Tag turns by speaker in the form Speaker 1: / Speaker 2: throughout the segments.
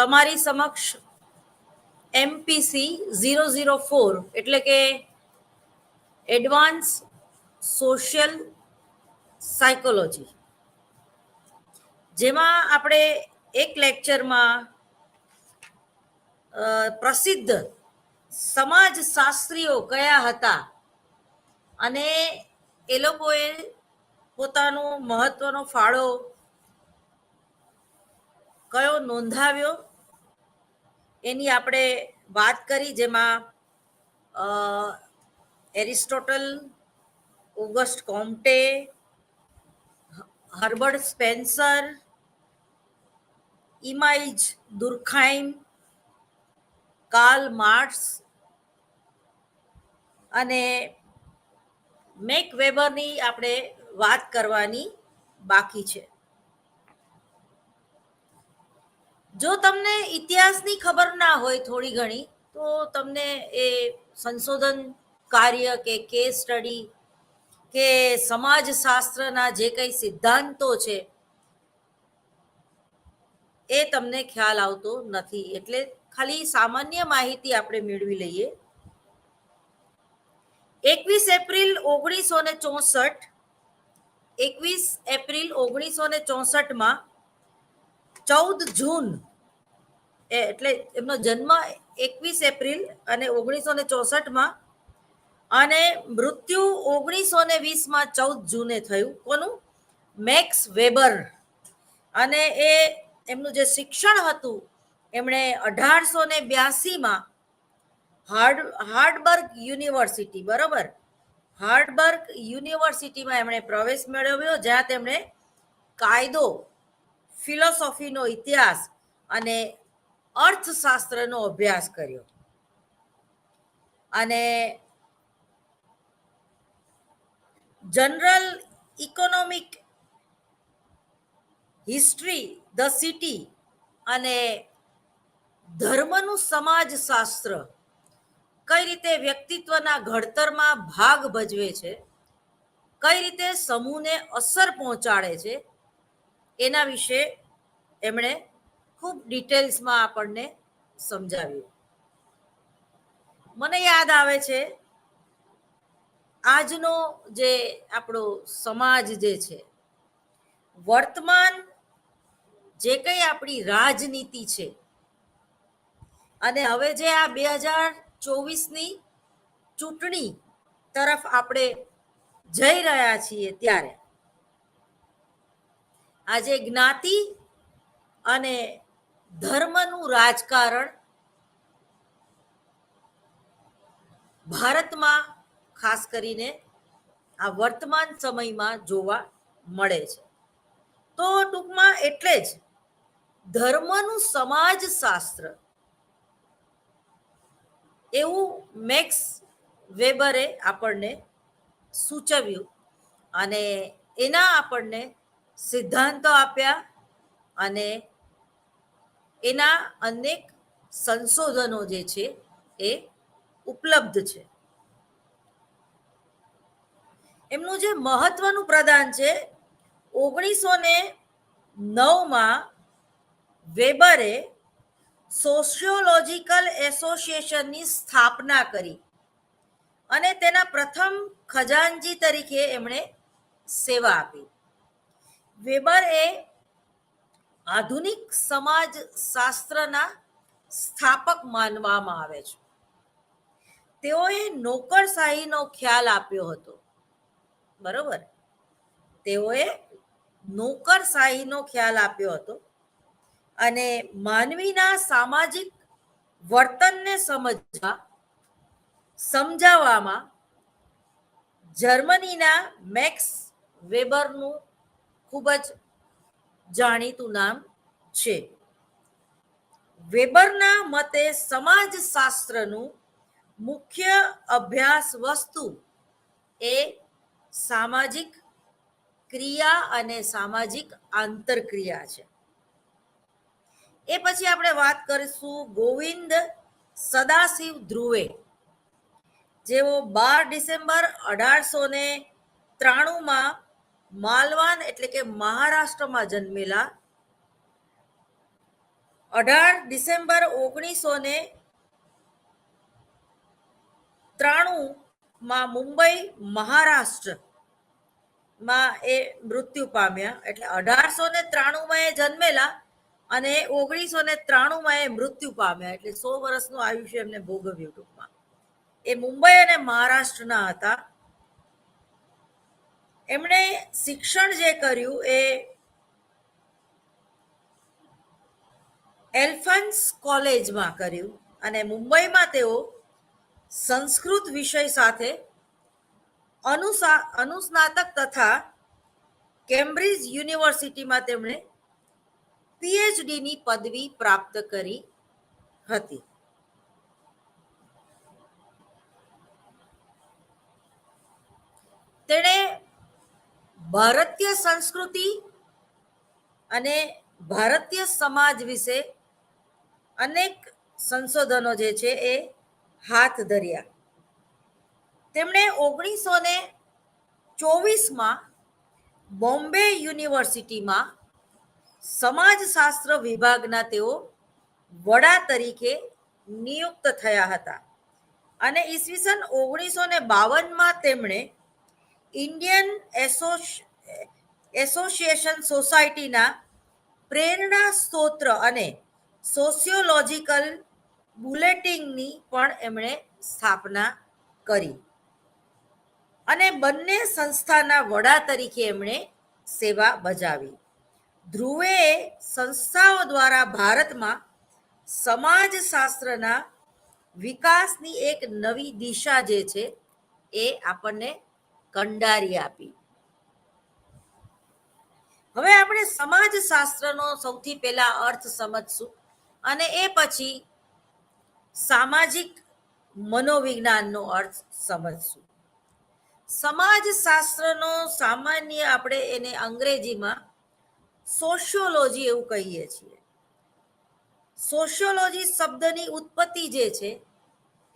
Speaker 1: તમારી સમક્ષ MPC 004 એટલે કે એડવાન્સ સોશિયલ સાયકોલોજી, જેમાં આપણે એક લેક્ચરમાં પ્રસિદ્ધ સમાજશાસ્ત્રીઓ કયા હતા અને એ લોકોએ પોતાનો મહત્વનો ફાળો કયો નોંધાવ્યો એની આપણે વાત કરી, જેમાં Aristotle, Auguste Comte, Herbert Spencer, Emile Durkheim, Karl Marx અને મેક વેબરની આપણે વાત કરવાની બાકી છે. જો તમને ઇતિહાસની ખબર ના હોય થોડી ઘણી, તો તમને એ સંશોધન કાર્ય કે કેસ સ્ટડી કે સમાજશાસ્ત્રના જે કંઈ સિદ્ધાંતો છે એ તમને ખ્યાલ આવતો નથી. એટલે ખાલી સામાન્ય માહિતી આપણે મેળવી લઈએ. 21 એપ્રિલ 1964, 21 એપ્રિલ 1964માં 14 જૂન એટલે એમનો જન્મ 21 એપ્રિલ અને 1964માં અને મૃત્યુ 1920માં 14 જૂને થયું. કોનું? Max Weber. અને એ એમનું જે શિક્ષણ હતું એમણે 1882માં હાર્ડબર્ગ યુનિવર્સિટી, બરોબર, હાર્ડબર્ગ યુનિવર્સિટીમાં એમણે પ્રવેશ મેળવ્યો, જ્યાં તેમણે કાયદો, ફિલોસોફીનો ઇતિહાસ અને અર્થશાસ્ત્રનો અભ્યાસ કર્યો. અને general economic, history, the city અને ધર્મનું સમાજશાસ્ત્ર કઈ રીતે વ્યક્તિત્વના ઘડતરમાં ભાગ ભજવે છે, કઈ રીતે સમૂહને અસર પહોંચાડે છે, એના વિશે એમણે ખૂબ ડિટેલ્સમાં આપણને સમજાવ્યું. મને યાદ આવે છે આજનો જે આપણો સમાજ જે છે, વર્તમાન જે કંઈ આપણી રાજનીતિ છે અને હવે જે આ 2024ની ચૂંટણી તરફ આપણે જઈ રહ્યા છીએ, ત્યારે આજે જ્ઞાતિ અને ધર્મનું રાજકારણ ભારતમાં ખાસ કરીને આ વર્તમાન સમયમાં જોવા મળે છે. તો ટૂંકમાં એટલે જ ધર્મનું સમાજશાસ્ત્ર એવું મેક્સ વેબરે આપણને સૂચવ્યું અને એના આપણને સિદ્ધાંતો આપ્યા અને એના અનેક સંશોધનો જે છે એ ઉપલબ્ધ છે. એમનું જે મહત્વનું પ્રદાન છે, 1909માં વેબરે સોશિયોલોજીકલ એસોસિએશનની સ્થાપના કરી અને તેના પ્રથમ ખજાનચી તરીકે એમણે સેવા આપી. વેબર એ આધુનિક સમાજશાસ્ત્રના સ્થાપક માનવામાં આવે છે. તેઓએ નોકરશાહીનો ખ્યાલ આપ્યો હતો, બરોબર, તેઓએ નોકરશાહીનો ખ્યાલ આપ્યો હતો અને માનવીના સામાજિક વર્તનને સમજાવવામાં જર્મનીના મેક્સ વેબરનું ખૂબ જ જાણીતું નામ છે. વેબરના મતે સમાજશાસ્ત્રનું મુખ્ય અભ્યાસ વસ્તુ એ સામાજિક ક્રિયા અને સામાજિક આંતરક્રિયા છે. એ પછી આપણે વાત કરીશું ગોવિંદ સદાશિવ ધ્રુવે, જેઓ 12 ડિસેમ્બર 1893માં માલવાન એટલે કે મહારાષ્ટ્રમાં જન્મેલા 18 ડિસેમ્બર 1993 મુંબઈ મહારાષ્ટ્રમાં એ મૃત્યુ પામ્યા. એટલે 1893 એ જન્મેલા અને 1993 એ મૃત્યુ પામ્યા. એટલે 100 વર્ષનું આયુષ્ય એમને ભોગવ્યું ટૂંકમાં. એ મુંબઈ અને મહારાષ્ટ્રના હતા. એમણે શિક્ષણ જે કર્યું એ એલ્ફન્સ કોલેજમાં કર્યું અને મુંબઈમાં તેઓ સંસ્કૃત વિષય સાથે અનુસ્નાતક તથા કેમ્બ્રિજ યુનિવર્સિટીમાં તેમણે પીએચડીની પદવી પ્રાપ્ત કરી હતી. તેણે ભારતીય સંસ્કૃતિ અને ભારતીય સમાજ વિશે અનેક સંશોધનો જે છે એ હાથ ધર્યા. તેમણે 1924 બોમ્બે યુનિવર્સિટીમાં સમાજશાસ્ત્ર વિભાગના તેઓ વડા તરીકે નિયુક્ત થયા હતા અને ઈસવીસન 1952 તેમણે ઇન્ડિયન એસોસિએશન સોસાયટીના પ્રેરણા સ્તોત્ર અને સોશિયોલોજીકલ બુલેટિનની પણ એમણે સ્થાપના કરી અને બંને સંસ્થાના વડા તરીકે એમણે સેવા બજાવી. ધ્રુવે સંસ્થાઓ દ્વારા ભારતમાં સમાજશાસ્ત્રના વિકાસની એક નવી દિશા જે છે એ આપણને કંડારી આપી. હવે આપણે સમાજશાસ્ત્રનો સૌથી પહેલા અર્થ સમજશું અને એ પછી સામાજિક મનોવિજ્ઞાનનો અર્થ સમજશું. સમાજશાસ્ત્રનો સામાન્ય આપણે એને અંગ્રેજીમાં સોશિયોલોજી એવું કહીએ છીએ. સોશિયોલોજી શબ્દની ઉત્પત્તિ જે છે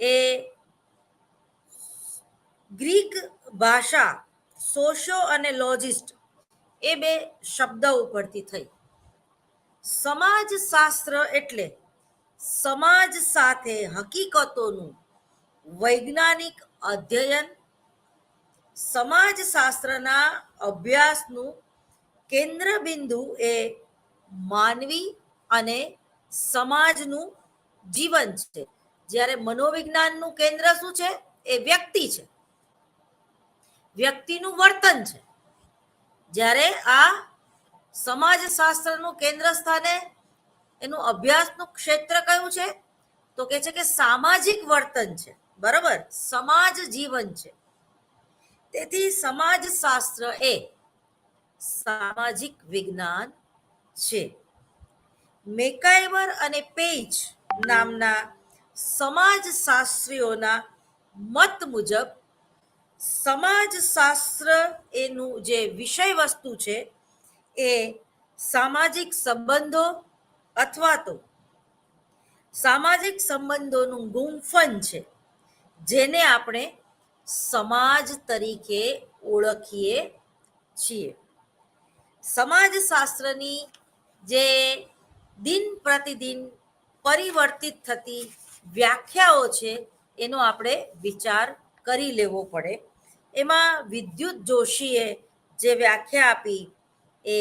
Speaker 1: એ ગ્રીક ભાષા સોશિયો અને લોજિસ્ટ એ બે શબ્દ ઉપરથી થઈ. સમાજશાસ્ત્ર એટલે સમાજ સાથે હકીકતોનું વૈજ્ઞાનિક અધ્યયન. સમાજશાસ્ત્રના અભ્યાસનું કેન્દ્ર બિંદુ એ માનવી અને સમાજનું જીવન છે. જ્યારે મનોવિજ્ઞાનનું કેન્દ્ર શું છે? એ વ્યક્તિ છે, વ્યક્તિનું વર્તન છે. જ્યારે આ સમાજશાસ્ત્રનું કેન્દ્ર સ્થાને એનું અભ્યાસનું ક્ષેત્ર કયું છે? તો કે છે કે સામાજિક વર્તન છે. બરાબર, સમાજ જીવન છે. તેથી સમાજશાસ્ત્ર એ સામાજિક વિજ્ઞાન છે. મેકાઇવર અને પેજ નામના સમાજશાસ્ત્રીઓના મત મુજબ સમાજશાસ્ત્ર એનું જે વિષય વસ્તુ છે એ સામાજિક સંબંધો અથવા તો સામાજિક સંબંધોનું ગુંફન છે, જેને આપણે સમાજ તરીકે ઓળખીએ છીએ. સમાજશાસ્ત્રની જે દિન પ્રતિદિન પરિવર્તિત થતી વ્યાખ્યાઓ છે એનો આપણે વિચાર કરી લેવો પડે. એમાં વિદ્યુત જોશીએ જે વ્યાખ્યા આપી એ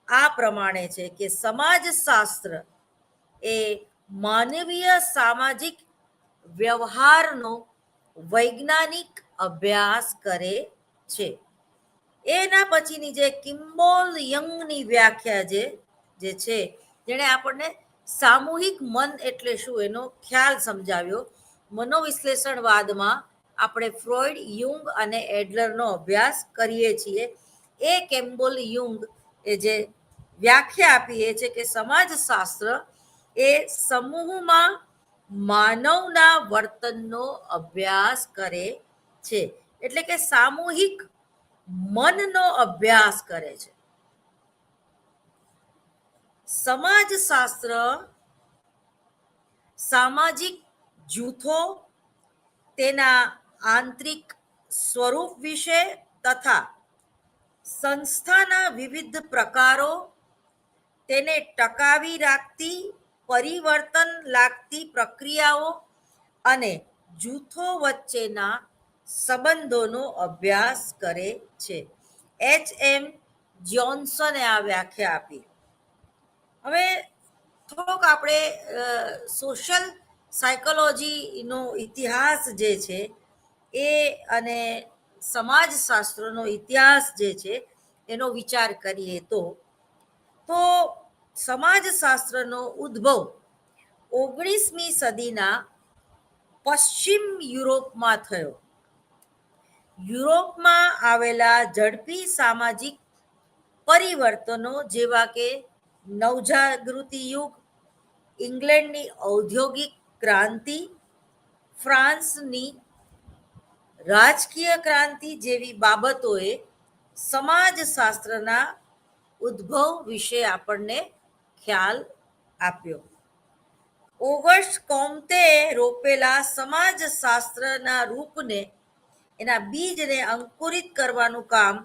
Speaker 1: આ પ્રમાણે છે કે સમાજશાસ્ત્ર એ માનવીય સામાજિક વ્યવહારનો વૈજ્ઞાનિક અભ્યાસ કરે છે. એના પછીની જે કિમ્બોલ યંગની વ્યાખ્યા જે છે, જેણે આપણને સામૂહિક મન એટલે શું એનો ખ્યાલ સમજાવ્યો. મનોવિશ્લેષણવાદમાં આપણે ફ્રોઈડ, યુંગ અને એડલરનો અભ્યાસ કરીએ છીએ. એ કેમ્બોલ યુંગ એ જે વ્યાખ્યા આપી એ છે કે સમાજશાસ્ત્ર એ સમૂહમાં માનવના વર્તનનો અભ્યાસ કરે છે. એટલે કે સામૂહિક મનનો અભ્યાસ કરે છે. સમાજશાસ્ત્ર સામાજિક જૂથો, તેના આંતરિક સ્વરૂપ વિશે તથા સંસ્થાના વિવિધ પ્રકારો, તેને ટકાવી રાખતી પરિવર્તન લાગતી પ્રક્રિયાઓ અને જૂથો વચ્ચેના સંબંધોનો અભ્યાસ કરે છે. એચ.એમ. જ્હોન્સને આ વ્યાખ્યા આપી. હવે થોડોક આપણે સોશિયલ સાયકોલોજીનો ઇતિહાસ જે છે એ અને સમાજશાસ્ત્રનો ઇતિહાસ જે છે એનો વિચાર કરીએ તો સમાજશાસ્ત્રનો ઉદ્ભવ 19મી સદીના પશ્ચિમ યુરોપમાં થયો. યુરોપમાં આવેલા ઝડપી સામાજિક પરિવર્તનો જેવા કે નવજાગૃતિ યુગ, ઇંગ્લેન્ડની ઔદ્યોગિક ક્રાંતિ, ફ્રાન્સની રાજકીય ક્રાંતિ જેવી બાબતોએ સમાજશાસ્ત્રના ઉદ્ભવ વિશે આપણને ખ્યાલ આપ્યો. ઓગસ્ટ કોમ્તે રોપેલા સમાજશાસ્ત્રના રૂપને, એના બીજને અંકુરિત કરવાનું કામ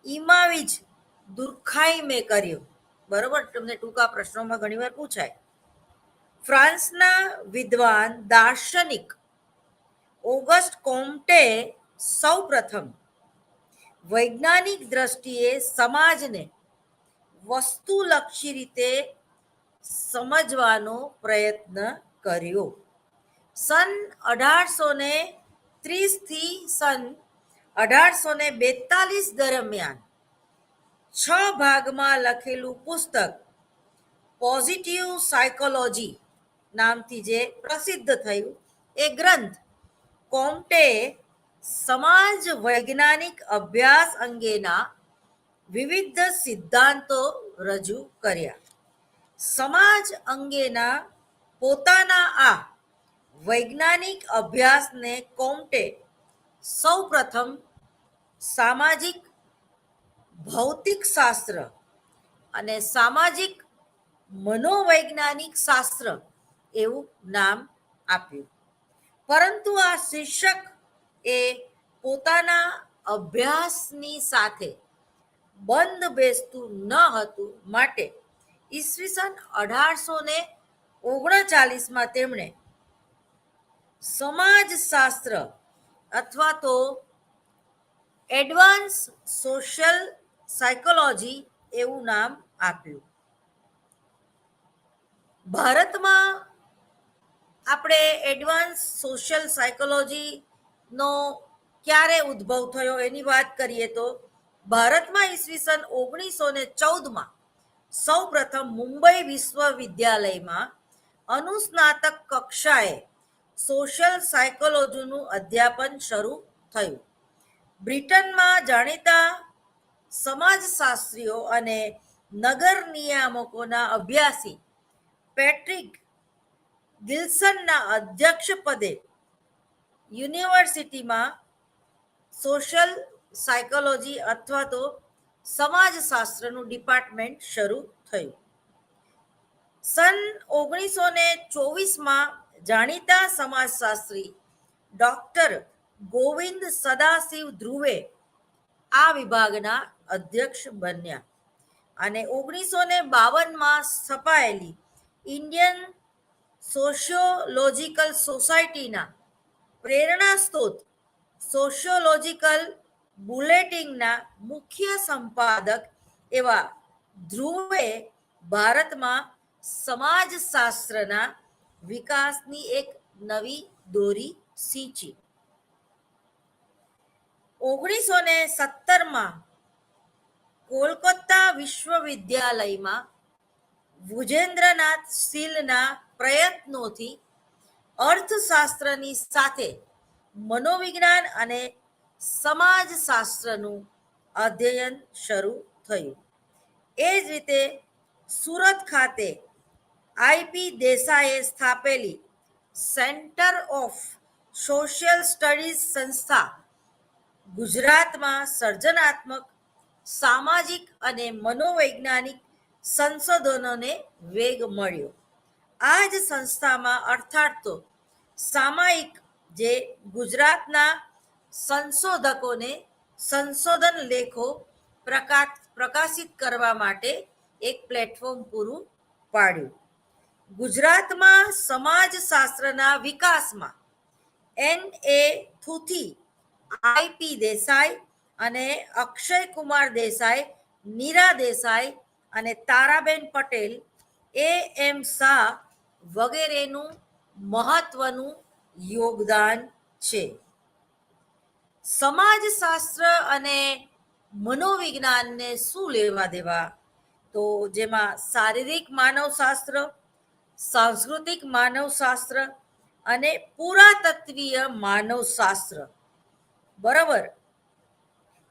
Speaker 1: ઇમાવિજ દુર્ખાઇમે કર્યું. બરોબર, તમને ટૂંકા પ્રશ્નોમાં ઘણીવાર પૂછાય. ફ્રાન્સના વિદ્વાન દાર્શનિક ઓગસ્ટ કોમ્ટે સૌપ્રથમ વૈજ્ઞાનિક દ્રષ્ટિએ સમાજને વસ્તુલક્ષી રીતે સમજવાનો પ્રયત્ન કર્યો. સન 1830 થી સન 1842 દરમિયાન 6 ભાગમાં લખેલું પુસ્તક પોઝિટિવ સાયકોલોજી નામથી જે પ્રસિદ્ધ થયું, એ ગ્રંથ કોમ્ટે સમાજ વૈજ્ઞાનિક અભ્યાસ અંગેના વિવિધ સિદ્ધાંતો રજૂ કર્યા. સમાજ અંગેના પોતાના આ વૈજ્ઞાનિક અભ્યાસને કોમ્ટે સૌપ્રથમ સામાજિક ભૌતિક શાસ્ત્ર અને સામાજિક મનોવૈજ્ઞાનિક શાસ્ત્ર એવું નામ આપ્યું. પરંતુ આ શીર્ષક એ પોતાના અભ્યાસની સાથે બંધ બેસતું ન હતું, માટે ઈસવીસન 1839માં તેમણે સમાજશાસ્ત્ર અથવા તો એડવાન્સ સોશિયલ સાયકોલોજી એવું નામ આપ્યું. ભારતમાં આપણે એડવાન્સ સોશિયલ સાયકોલોજીનો ક્યારે ઉદ્ભવ થયો એની વાત કરીએ તો ભારતમાં ઈસવીસન 1914માં સૌ પ્રથમ મુંબઈ વિશ્વવિદ્યાલયમાં અનુસ્નાતક કક્ષાએ સોશિયલ સાયકોલોજીનું અધ્યાપન શરૂ થયું. બ્રિટનમાં જાણીતા સમાજશાસ્ત્રીઓ અને નગર નિયામકોના અભ્યાસી પેટ્રિક ગિલ્સનના અધ્યક્ષપદે યુનિવર્સિટીમાં સોશિયલ સાયકોલોજી અથવા તો સમાજશાસ્ત્રનું ડિપાર્ટમેન્ટ શરૂ થયું. સન 1924માં જાણીતા સમાજશાસ્ત્રી ડોક્ટર ગોવિંદ સદાશિવ ધ્રુવે આ વિભાગના અધ્યક્ષ બન્યા અને 1952માં છપાયેલી ઇન્ડિયન સોશિયોલોજિકલ સોસાયટીના પ્રેરણા સ્ત્રોત સોશિયોલોજિકલ બુલેટિનના મુખ્ય સંપાદક એવા ધ્રુવે ભારતમાં સમાજશાસ્ત્રના વિકાસની એક નવી દોરી સિંચી. 1917માં કોલકાતા વિશ્વવિદ્યાલયમાં ભુજેન્દ્રનાથ શીલના પ્રયત્નોથી અર્થશાસ્ત્રની સાથે મનોવિજ્ઞાન અને સમાજશાસ્ત્રનું અધ્યયન શરૂ થયું. એ જ રીતે સુરત ખાતે આઈપી દેસાઈએ સ્થાપેલી સેન્ટર ઓફ સોશિયલ સ્ટડીઝ સંસ્થા ગુજરાતમાં સર્જનાત્મક, સામાજિક અને મનોવૈજ્ઞાનિક સંશોધનોને વેગ મળ્યો. આ જ સંસ્થામાં અર્થાત તો સામાયિક જે ગુજરાતના સંશોધકોને સંશોધન લેખો પ્રકાશિત કરવા માટે એક પ્લેટફોર્મ પૂરું પાડ્યું. ગુજરાતમાં સમાજશાસ્ત્રના વિકાસમાં N.A. થુથી, I.P. દેસાઈ અને અક્ષય કુમાર દેસાઈ, નીરા દેસાઈ અને તારાબેન પટેલ, A.M. શાહ વગેરેનું મહત્વનું યોગદાન છે. સમાજશાસ્ત્ર અને મનોવિજ્ઞાનને શું લેવા દેવા? તો જેમાં શારીરિક માનવશાસ્ત્ર, સાંસ્કૃતિક માનવશાસ્ત્ર અને પુરાતત્વીય માનવશાસ્ત્ર, બરાબર,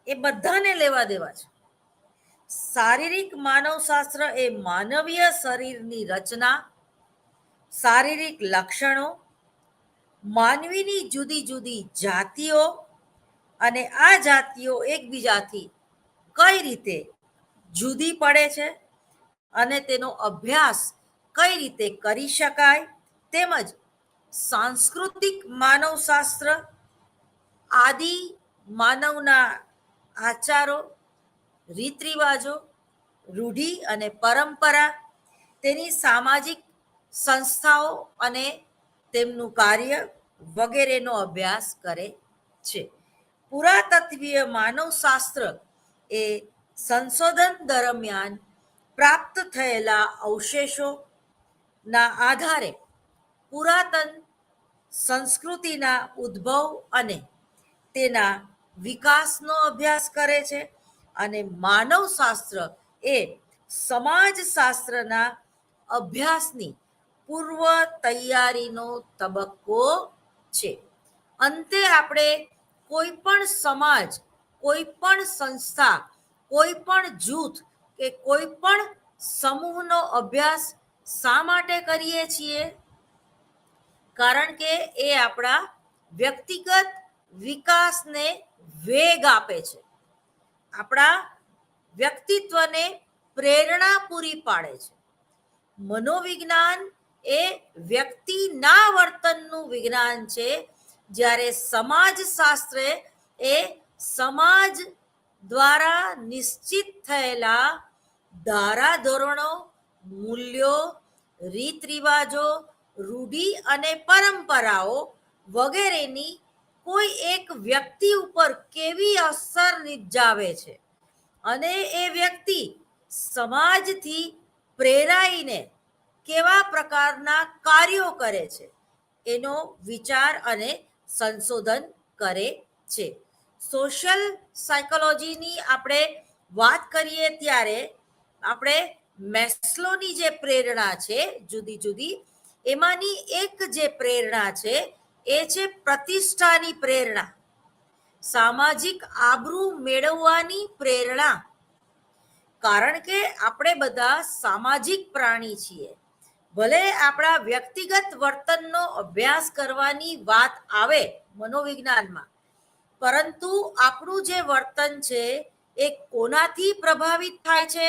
Speaker 1: એ બધાને લેવા દેવા છે. શારીરિક માનવશાસ્ત્ર એ માનવીય શરીરની રચના, શારીરિક લક્ષણો, માનવીની જુદી જુદી જાતિઓ અને આ જાતિઓ એકબીજાથી કઈ રીતે જુદી પડે છે અને તેનો અભ્યાસ કઈ રીતે કરી શકાય, તેમજ સાંસ્કૃતિક માનવશાસ્ત્ર આદિ માનવના આચારો, રીત રિવાજો, રૂઢિ અને પરંપરા, તેની સામાજિક સંસ્થાઓ અને તેમનું કાર્ય વગેરેનો અભ્યાસ કરે છે. પુરાતત્વીય માનવશાસ્ત્ર એ સંશોધન દરમિયાન પ્રાપ્ત થયેલા અવશેષોના આધારે પુરાતન સંસ્કૃતિના ઉદ્ભવ અને તેના વિકાસનો અભ્યાસ કરે છે. અને માનવશાસ્ત્ર એ સમાજશાસ્ત્રના અભ્યાસની પૂર્વ તૈયારીનો તબક્કો છે. અંતે આપણે કોઈ પણ સમાજ, કોઈ પણ સંસ્થા, કોઈ પણ જૂથ કે કોઈ પણ સમૂહનો અભ્યાસ શા માટે કરીએ છીએ? કારણ કે એ આપણા વ્યક્તિગત વિકાસને વેગ આપે છે, આપણા વ્યક્તિત્વને પ્રેરણા પૂરી પાડે છે. મનોવિજ્ઞાન એ વ્યક્તિના વર્તનનું વિજ્ઞાન છે, જ્યારે સમાજશાસ્ત્ર એ સમાજ દ્વારા નિશ્ચિત થયેલા ધારાધોરણો, મૂલ્યો, રીત રિવાજો, રૂઢિ અને પરંપરાઓ વગેરેની કોઈ એક વ્યક્તિ ઉપર કેવી અસર નિપજાવે છે અને એ વ્યક્તિ સમાજથી પ્રેરાઈને કેવા પ્રકારના કાર્યો કરે છે એનો વિચાર અને સંશોધન કરે છે. સોશિયલ સાયકોલોજીની આપણે વાત કરીએ ત્યારે આપણે મેસ્લોની જે પ્રેરણા છે જુદી જુદી, એમાંની એક જે પ્રેરણા છે એ છે પ્રતિષ્ઠાની પ્રેરણા, સામાજિક આબરૂ મેળવવાની પ્રેરણા. કારણ કે આપણે બધા સામાજિક પ્રાણી છીએ. ભલે આપણા વ્યક્તિગત વર્તનનો અભ્યાસ કરવાની વાત આવે મનોવિજ્ઞાનમાં, પરંતુ આપણું જે વર્તન છે એ કોનાથી પ્રભાવિત થાય છે?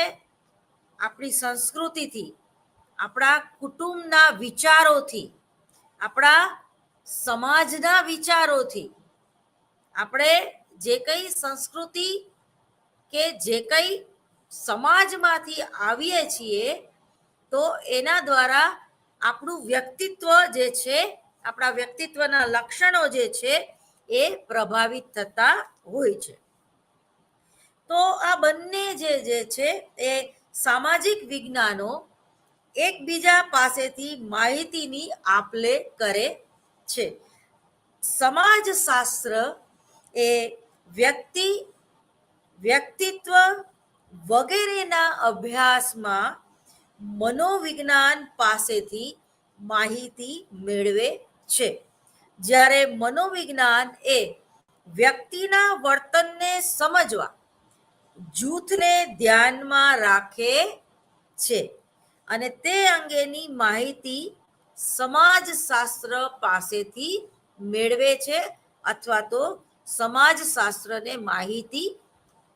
Speaker 1: આપણી સંસ્કૃતિથી, આપણા કુટુંબના વિચારોથી, આપણા સમાજના વિચારોથી. આપણે જે કંઈ સંસ્કૃતિ કે જે કંઈ સમાજમાંથી આવીએ છીએ તો એના દ્વારા આપણું વ્યક્તિત્વ જે છે, આપણા વ્યક્તિત્વના લક્ષણો જે છે એ પ્રભાવિત થતા હોય છે. તો આ બંને જે છે એ સામાજિક વિજ્ઞાનો એકબીજા પાસેથી માહિતીની આપ-લે કરે છે. સમાજશાસ્ત્ર એ વ્યક્તિત્વ વગેરેના અભ્યાસમાં મનોવિજ્ઞાન પાસેથી માહિતી મેળવે છે, જ્યારે મનોવિજ્ઞાન એ વ્યક્તિના વર્તનને સમજવા, જૂથને ધ્યાનમાં રાખે છે અને તે અંગેની માહિતી સમાજશાસ્ત્ર પાસેથી મેળવે છે અથવા તો સમાજશાસ્ત્રને માહિતી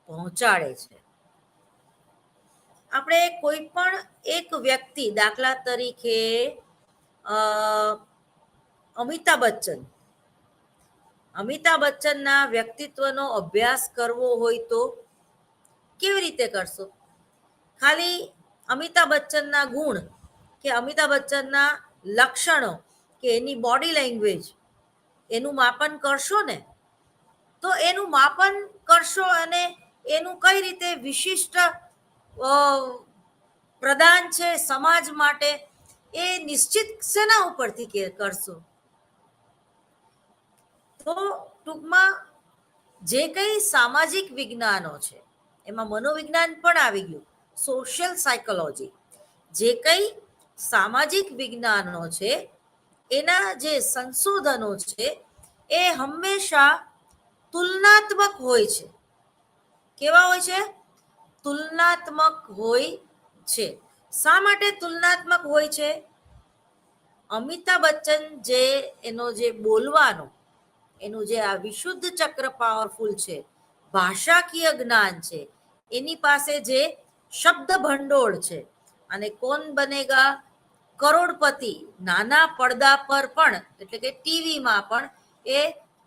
Speaker 1: પહોંચાડે છે. આપણે કોઈ પણ એક વ્યક્તિ, દાખલા તરીકે અમિતાભ બચ્ચનના વ્યક્તિત્વનો અભ્યાસ કરવો હોય તો કેવી રીતે કરશો? ખાલી અમિતાભ બચ્ચનના ગુણ કે અમિતાભ બચ્ચનના લક્ષણો કે એની બોડી લેંગ્વેજ એનું માપન કરશો ને, તો એનું માપન કરશો અને એનું કઈ રીતે વિશિષ્ટ પ્રદાન છે સમાજ માટે, એ નિશ્ચિત શેના ઉપરથી કરશો? તો ટૂંકમાં જે કંઈ સામાજિક વિજ્ઞાનો છે એમાં મનોવિજ્ઞાન પણ આવી ગયું, સોશિયલ સાયકોલોજી, જે કંઈ સામાજિક વિજ્ઞાનો છે એના જે સંશોધનો છે એ હંમેશા તુલનાત્મક હોય છે. કેવા હોય છે? તુલનાત્મક હોય છે. શા માટે તુલનાત્મક હોય છે? અમિતાભ બચ્ચન જે એનો જે બોલવાનો એનું જે આ વિશુદ્ધ ચક્ર પાવરફુલ છે, ભાષાકીય જ્ઞાન છે, એની પાસે જે શબ્દ ભંડોળ છે, અને કોણ બનેગા કરોડપતિ નાના પડદા પર પણ એટલે કે ટીવીમાં પણ એ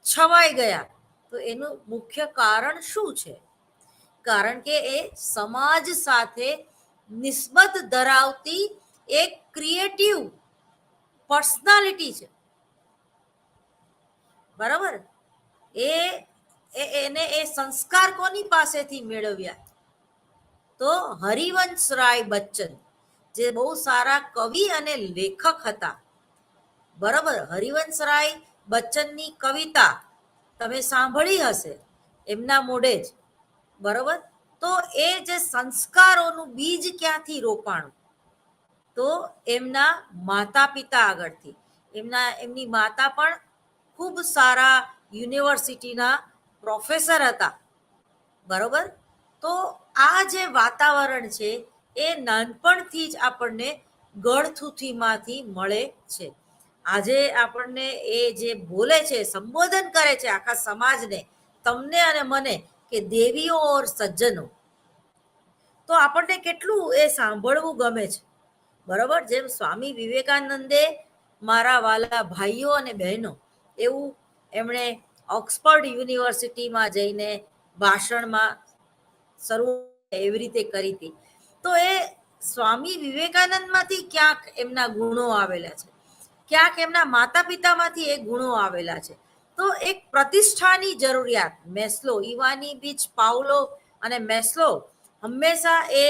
Speaker 1: છવાઈ ગયા. તો એનું મુખ્ય કારણ શું છે? કારણ કે એ સમાજ સાથે નિસ્બત ધરાવતી એક ક્રિએટિવ પર્સનાલિટી છે. બરાબર? એને એ સંસ્કાર કોની પાસેથી મેળવ્યા? તો હરિવંશરાય બચ્ચન, જે બહુ સારા કવિ અને લેખક હતા. બરાબર? હરિવંશરાય બચ્ચનની કવિતા તમે સાંભળી હશે એમના મોઢે જ. બરાબર? તો એ જે સંસ્કારોનું બીજ ક્યાંથી રોપાણું? તો એમના માતા પિતા આગળથી. એમની માતા પણ ખૂબ સારા યુનિવર્સિટીના પ્રોફેસર હતા. બરોબર? તો આ જે વાતાવરણ છે એ નાનપણથી જ આપણને ગળથૂથીમાંથી મળે છે. આજે આપણને એ જે બોલે છે, સંબોધન કરે છે આખા સમાજને, તમને અને મને, કે દેવીઓ ઓર સજ્જનો, તો આપણને કેટલું એ સાંભળવું ગમે છે. બરોબર? જેમ સ્વામી વિવેકાનંદે, મારા વાલા ભાઈઓ અને બહેનો, એવું એમણે ઓક્સફર્ડ યુનિવર્સિટીમાં જઈને ભાષણમાં શરૂ એવી રીતે કરી હતી. તો એ સ્વામી વિવેકાનંદમાંથી ક્યાંક એમના ગુણો આવેલા છે, ક્યાંક એમના માતા પિતામાંથી એ ગુણો આવેલા છે. તો એક પ્રતિષ્ઠાની જરૂરિયાત, મેસ્લો, ઇવાની બીચ પાઉલો અને મેસ્લો હંમેશા એ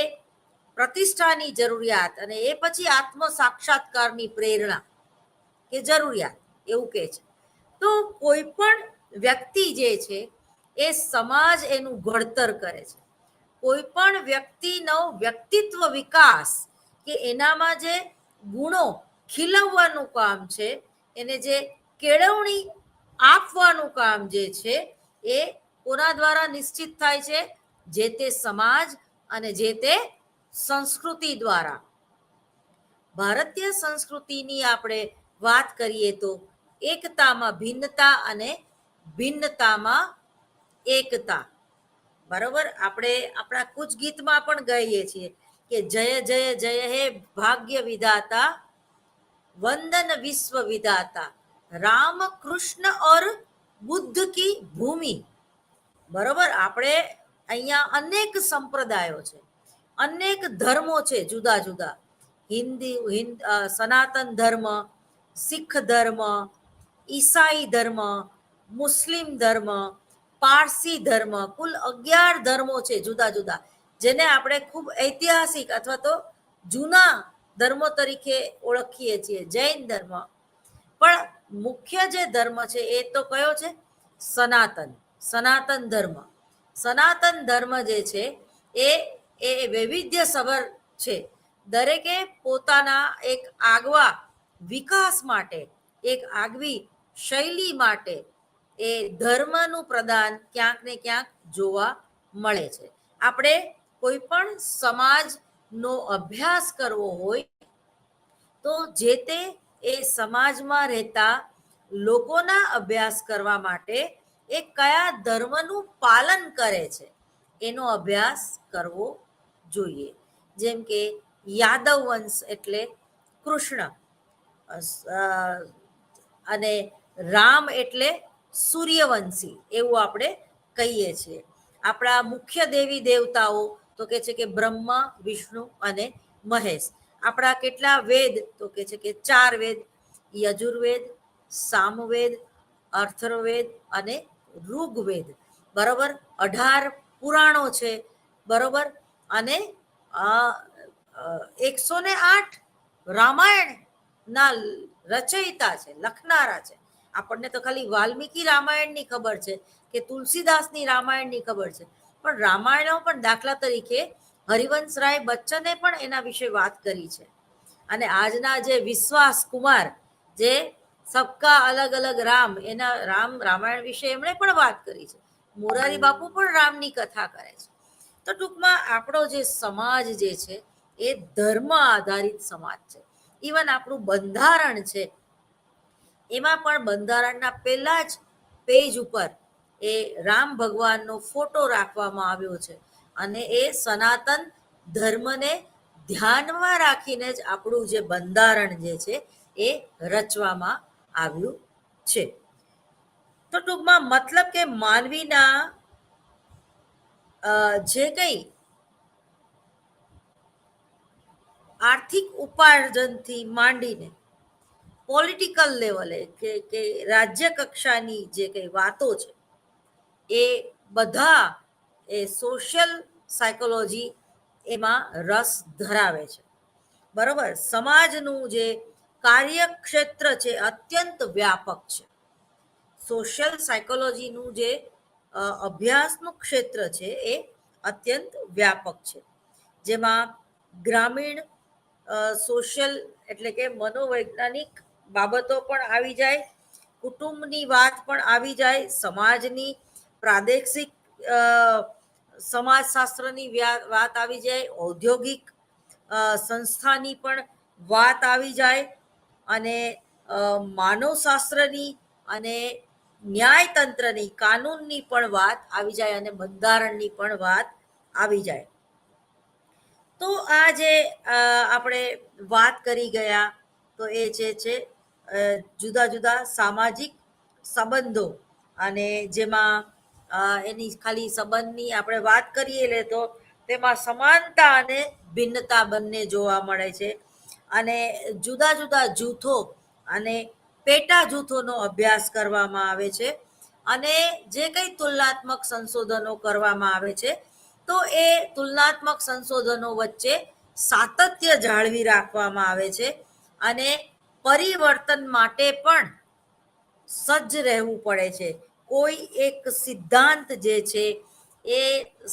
Speaker 1: પ્રતિષ્ઠાની જરૂરિયાત અને એ પછી આત્મ સાક્ષાત્કારની પ્રેરણા કે જરૂરિયાત એવું કહે છે. તો કોઈ પણ વ્યક્તિ જે છે એ સમાજ એનું ઘડતર કરે છે. કોઈ પણ વ્યક્તિનો વ્યક્તિત્વ વિકાસ કે એનામાં જે ગુણો ખીલવવાનું કામ છે, એને જે કેળવણી આપવાનું કામ જે છે, એ કોના દ્વારા નિશ્ચિત થાય છે? જે તે સમાજ અને જે તે સંસ્કૃતિ દ્વારા. ભારતીય સંસ્કૃતિની આપણે વાત કરીએ તો એકતામાં ભિન્નતા અને ભિન્નતામાં એકતા. બરોબર? આપણે આપણા કુછ ગીતમાં પણ ગાઈએ છીએ કે જય જય જય હે ભાગ્ય વિધાતા, વંદન વિશ્વ વિધાતા, રામ કૃષ્ણ ઓર બુદ્ધ કી ભૂમિ. બરોબર? આપણે અહીંયા અનેક સંપ્રદાયો છે, અનેક ધર્મો છે જુદા જુદા. સનાતન ધર્મ, શીખ ધર્મ, ઈસાઈ ધર્મ, મુસ્લિમ ધર્મ, પારસી ધર્મ, કુલ 11 ધર્મો છે જુદા જુદા, જેને આપણે ખૂબ ઐતિહાસિક અથવા તો જૂના ધર્મો તરીકે ઓળખીએ છીએ. જૈન ધર્મ. પણ મુખ્ય જે ધર્મ છે એ તો કયો છે? સનાતન ધર્મ. સનાતન ધર્મ જે છે એ વૈવિધ્યસભર છે. દરેકે પોતાના એક આગવા વિકાસ માટે, એક આગવી શૈલી માટે એ ધર્મનું પ્રદાન ક્યાંક ને ક્યાંક જોવા મળે છે. આપણે કોઈ પણ સમાજનો અભ્યાસ કરવો હોય તો જે તે એ સમાજમાં રહેતા લોકોના અભ્યાસ કરવા માટે એ કયા ધર્મનું પાલન કરે છે એનો અભ્યાસ કરવો જોઈએ. જેમ કે યાદવ વંશ એટલે કૃષ્ણ, અને રામ એટલે સૂર્યવંશી એવું આપણે કહીએ છીએ. આપણા મુખ્ય દેવી દેવતાઓ તો કે છે કે બ્રહ્મા, વિષ્ણુ અને મહેશ. આપણા કેટલા વેદ? તો કે છે કે 4 વેદ: યજુર્વેદ, સામવેદ, અથર્વવેદ અને ઋગ્વેદ. બરોબર. 18 પુરાણો છે. બરોબર. અને 108 રામાયણ ના રચયિતા છે, લખનારા છે. આપણને તો ખાલી વાલ્મીકી રામાયણની ખબર છે કે તુલસીદાસની રામાયણની ખબર છે, પણ રામાયણો પણ દાખલા તરીકે હરિવંશરાય બચ્ચને પણ એના વિશે વાત કરી છે. અને આજના જે વિશ્વાસ કુમાર, જે સબકા અલગ અલગ રામ, એના રામાયણ વિશે એમણે પણ વાત કરી છે. મોરારી બાપુ પણ રામની કથા કરે છે. તો ટૂંકમાં આપણો જે સમાજ જે છે એ ધર્મ આધારિત સમાજ છે. ઇવન આપણું બંધારણ છે, એમાં પણ બંધારણના પહેલા જ પેજ ઉપર એ રામ ભગવાનનો ફોટો રાખવામાં આવ્યો છે. અને એ સનાતન ધર્મને ધ્યાનમાં રાખીને જ આપણું જે બંધારણ જે છે એ રચવામાં આવ્યું છે. તો ટૂંકમાં મતલબ કે માનવીના જે કંઈ આર્થિક ઉપાર્જનથી માંડીને પોલિટિકલ લેવલે કે રાજ્ય કક્ષાની જે કંઈ વાતો છે, એ બધા એ સોશિયલ સાયકોલોજી એમાં રસ ધરાવે છે. બરોબર. સમાજનું જે કાર્યક્ષેત્ર છે અત્યંત વ્યાપક છે. સોશિયલ સાયકોલોજીનું જે અભ્યાસનું ક્ષેત્ર છે એ અત્યંત વ્યાપક છે, જેમાં ગ્રામીણ સોશિયલ એટલે કે મનોવૈજ્ઞાનિક બાબતો પણ આવી જાય, કુટુંબની વાત પણ આવી જાય, સમાજની પ્રાદેશિક સમાજશાસ્ત્રની વાત આવી જાય, ઔદ્યોગિક સંસ્થાની પણ વાત આવી જાય, અને માનવશાસ્ત્રની અને ન્યાયતંત્રની, કાનૂનની પણ વાત આવી જાય, અને બંધારણની પણ વાત આવી જાય. તો આ જે આપણે વાત કરી ગયા, તો એ જે છે જુદા જુદા સામાજિક સંબંધો, અને જેમાં એની ખાલી સંબંધની આપણે વાત કરીએ લે તો તેમાં સમાનતા અને ભિન્નતા બંને જોવા મળે છે. અને જુદા જુદા જૂથો અને પેટા જૂથોનો અભ્યાસ કરવામાં આવે છે. અને જે કંઈ તુલનાત્મક સંશોધનો કરવામાં આવે છે, તો એ તુલનાત્મક સંશોધનો વચ્ચે સાતત્ય જાળવી રાખવામાં આવે છે. અને પરિવર્તન માટે પણ સજ્જ રહેવું પડે છે. કોઈ એક સિદ્ધાંત જે છે એ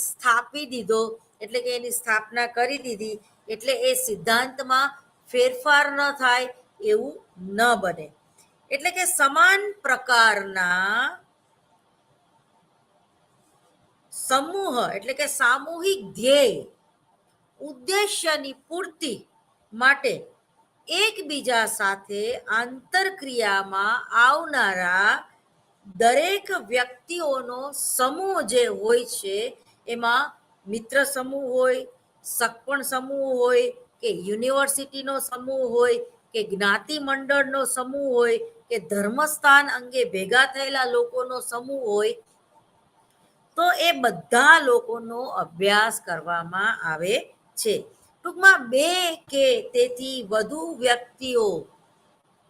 Speaker 1: સ્થાપી દીધો, એટલે કે એની સ્થાપના કરી દીધી એટલે એ સિદ્ધાંતમાં ફેરફાર ન થાય એવું ન બને. એટલે કે સમાન પ્રકારના સમૂહ એટલે કે સામૂહિક ધ્યેય ઉદ્દેશ્યની પૂર્તિ માટે એકબીજા સાથે આંતરક્રિયામાં આવનારા દરેક વ્યક્તિઓનો સમૂહ જે હોય છે, એમાં મિત્ર સમૂહ હોય, સગપણ સમૂહ હોય, કે યુનિવર્સિટીનો સમૂહ હોય, કે જ્ઞાતિ મંડળનો સમૂહ હોય, કે ધર્મસ્થાન અંગે ભેગા થયેલા લોકોનો સમૂહ હોય, તો એ બધા લોકોનો અભ્યાસ કરવામાં આવે છે. ટૂંકમાં 2 કે તેથી વધુ વ્યક્તિઓ,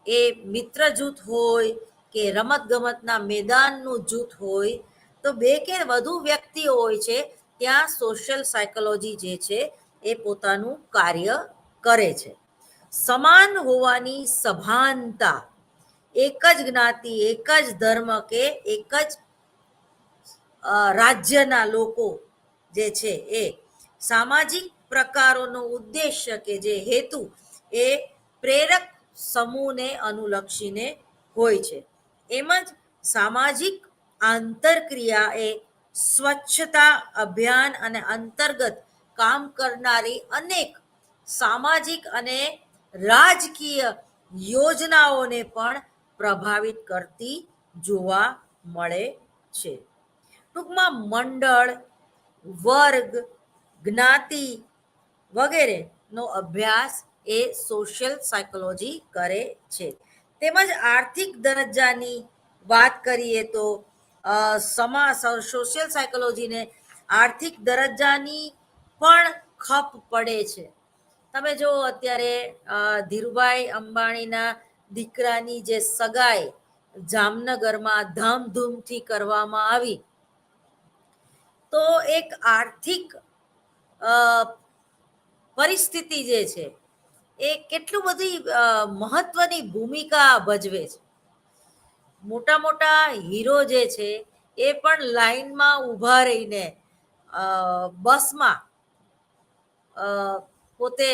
Speaker 1: એ મિત્ર જૂથ હોય કે રમત ગમતના મેદાનનું જૂથ હોય, તો 2 કે વધુ વ્યક્તિઓ હોય છે, ત્યાં સોશિયલ સાયકોલોજી જે છે એ પોતાનું કાર્ય કરે છે. સમાન હોવાની સભાનતા, એક જ જ્ઞાતિ, એક જ ધર્મ કે એક જ રાજ્યના લોકો જે છે એ સામાજિક પ્રકારોનો ઉદ્દેશ્ય કે જે હેતુ એ પ્રેરક સમૂહને અનુલક્ષીને હોય છે. એમ જ સામાજિક આંતરક્રિયા એ સ્વચ્છતા અભિયાન અને અંતર્ગત કામ કરનારી અનેક સામાજિક અને રાજકીય યોજનાઓને પણ પ્રભાવિત કરતી જોવા મળે છે. ટૂંકમાં મંડળ, વર્ગ, જ્ઞાતિ વગેરેનો અભ્યાસ એ સોશિયલ સાયકોલોજી કરે છે. તેમજ આર્થિક દરજ્જાની વાત કરીએ તો સોશિયલ સાયકોલોજીને આર્થિક દરજ્જાની પણ ખપ પડે છે. તમે જો અત્યારે ધીરુભાઈ અંબાણીના દીકરાની જે સગાઈ જામનગરમાં ધામધૂમથી કરવામાં આવી, તો એક આર્થિક પરિસ્થિતિ જે છે એ કેટલું બધી મહત્વની ભૂમિકા ભજવે છે. મોટા મોટા હીરો જે છે એ પણ લાઈનમાં ઊભા રહીને બસમાં પોતે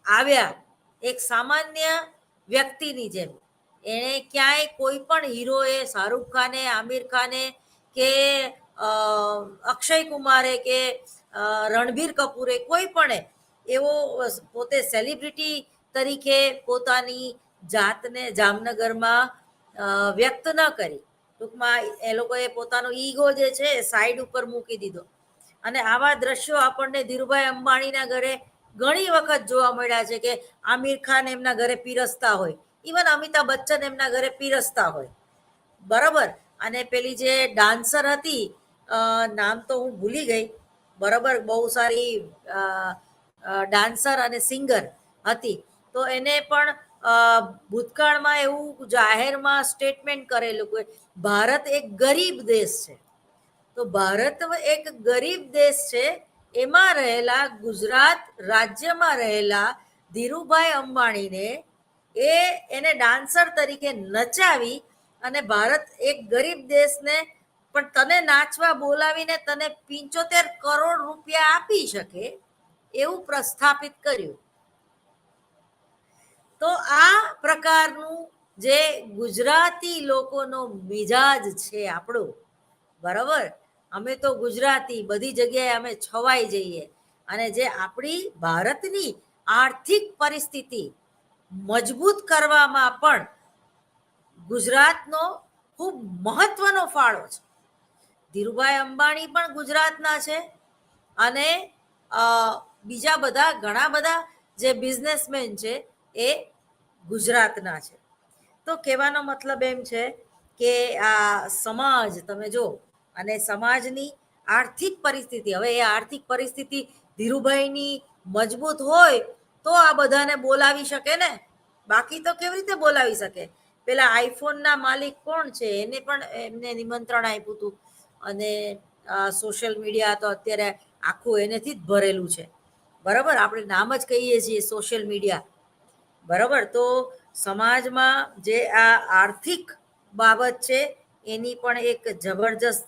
Speaker 1: આવ્યા એક સામાન્ય વ્યક્તિની જેમ. એણે ક્યાંય કોઈ પણ હીરોએ, શાહરૂખ ખાને, આમિર ખાને કે અક્ષય કુમારે કે રણબીર કપૂરે કોઈ પણ એવો પોતે સેલિબ્રિટી તરીકે પોતાની જાતને જામનગરમાં વ્યક્ત ન કરી. ટૂંકમાં એ લોકોએ પોતાનો ઈગો જે છે એ સાઈડ ઉપર મૂકી દીધો. અને આવા દ્રશ્યો આપણને ધીરુભાઈ અંબાણીના ઘરે ઘણી વખત જોવા મળ્યા છે કે આમિર ખાન એમના ઘરે પીરસતા હોય, ઇવન અમિતાભ બચ્ચન એમના ઘરે પીરસતા હોય, બરાબર. અને પેલી જે ડાન્સર હતી, નામ તો હું ભૂલી ગઈ, બરાબર, બહુ સારી ડાન્સર અને સિંગર હતી. તો એને પણ ભૂતકાળમાં એવું જાહેરમાં સ્ટેટમેન્ટ કરેલું કે ભારત એક ગરીબ દેશ છે. તો ભારત એક ગરીબ દેશ છે, એમાં રહેલા ગુજરાત રાજ્યમાં રહેલા ધીરુભાઈ અંબાણીને એને ડાન્સર તરીકે નચાવી અને ભારત એક ગરીબ દેશને પણ તને નાચવા બોલાવીને તને 75 કરોડ રૂપિયા આપી શકે એવું પ્રસ્થાપિત કર્યું. તો આ પ્રકારનું જે ગુજરાતી લોકોનો મિજાજ છે આપણો, બરાબર, અમે તો ગુજરાતી, બધી જગ્યાએ અમે છવાઈ જઈએ. અને જે આપણી ભારતની આર્થિક પરિસ્થિતિ મજબૂત કરવામાં પણ ગુજરાતનો ખૂબ મહત્વનો ફાળો છે. ધીરુભાઈ અંબાણી પણ ગુજરાતના છે અને બીજા બધા ઘણા બધા જે બિઝનેસમેન છે એ ગુજરાતના છે. તો કહેવાનો મતલબ એમ છે કે આ સમાજ તમે જો, અને સમાજની આર્થિક પરિસ્થિતિ, હવે એ આર્થિક પરિસ્થિતિ ધીરુભાઈની મજબૂત હોય તો આ બધાને બોલાવી શકે ને, બાકી તો કેવી રીતે બોલાવી શકે. પેલા આઈફોનના માલિક કોણ છે, એને પણ એમને નિમંત્રણ આપ્યું હતું. અને સોશિયલ મીડિયા તો અત્યારે આખું એનેથી જ ભરેલું છે, બરાબર. આપણે નામ જ કહીએ છીએ સોશિયલ મીડિયા, બરાબર. તો સમાજમાં જે આ આર્થિક બાબત છે એની પણ એક જબરજસ્ત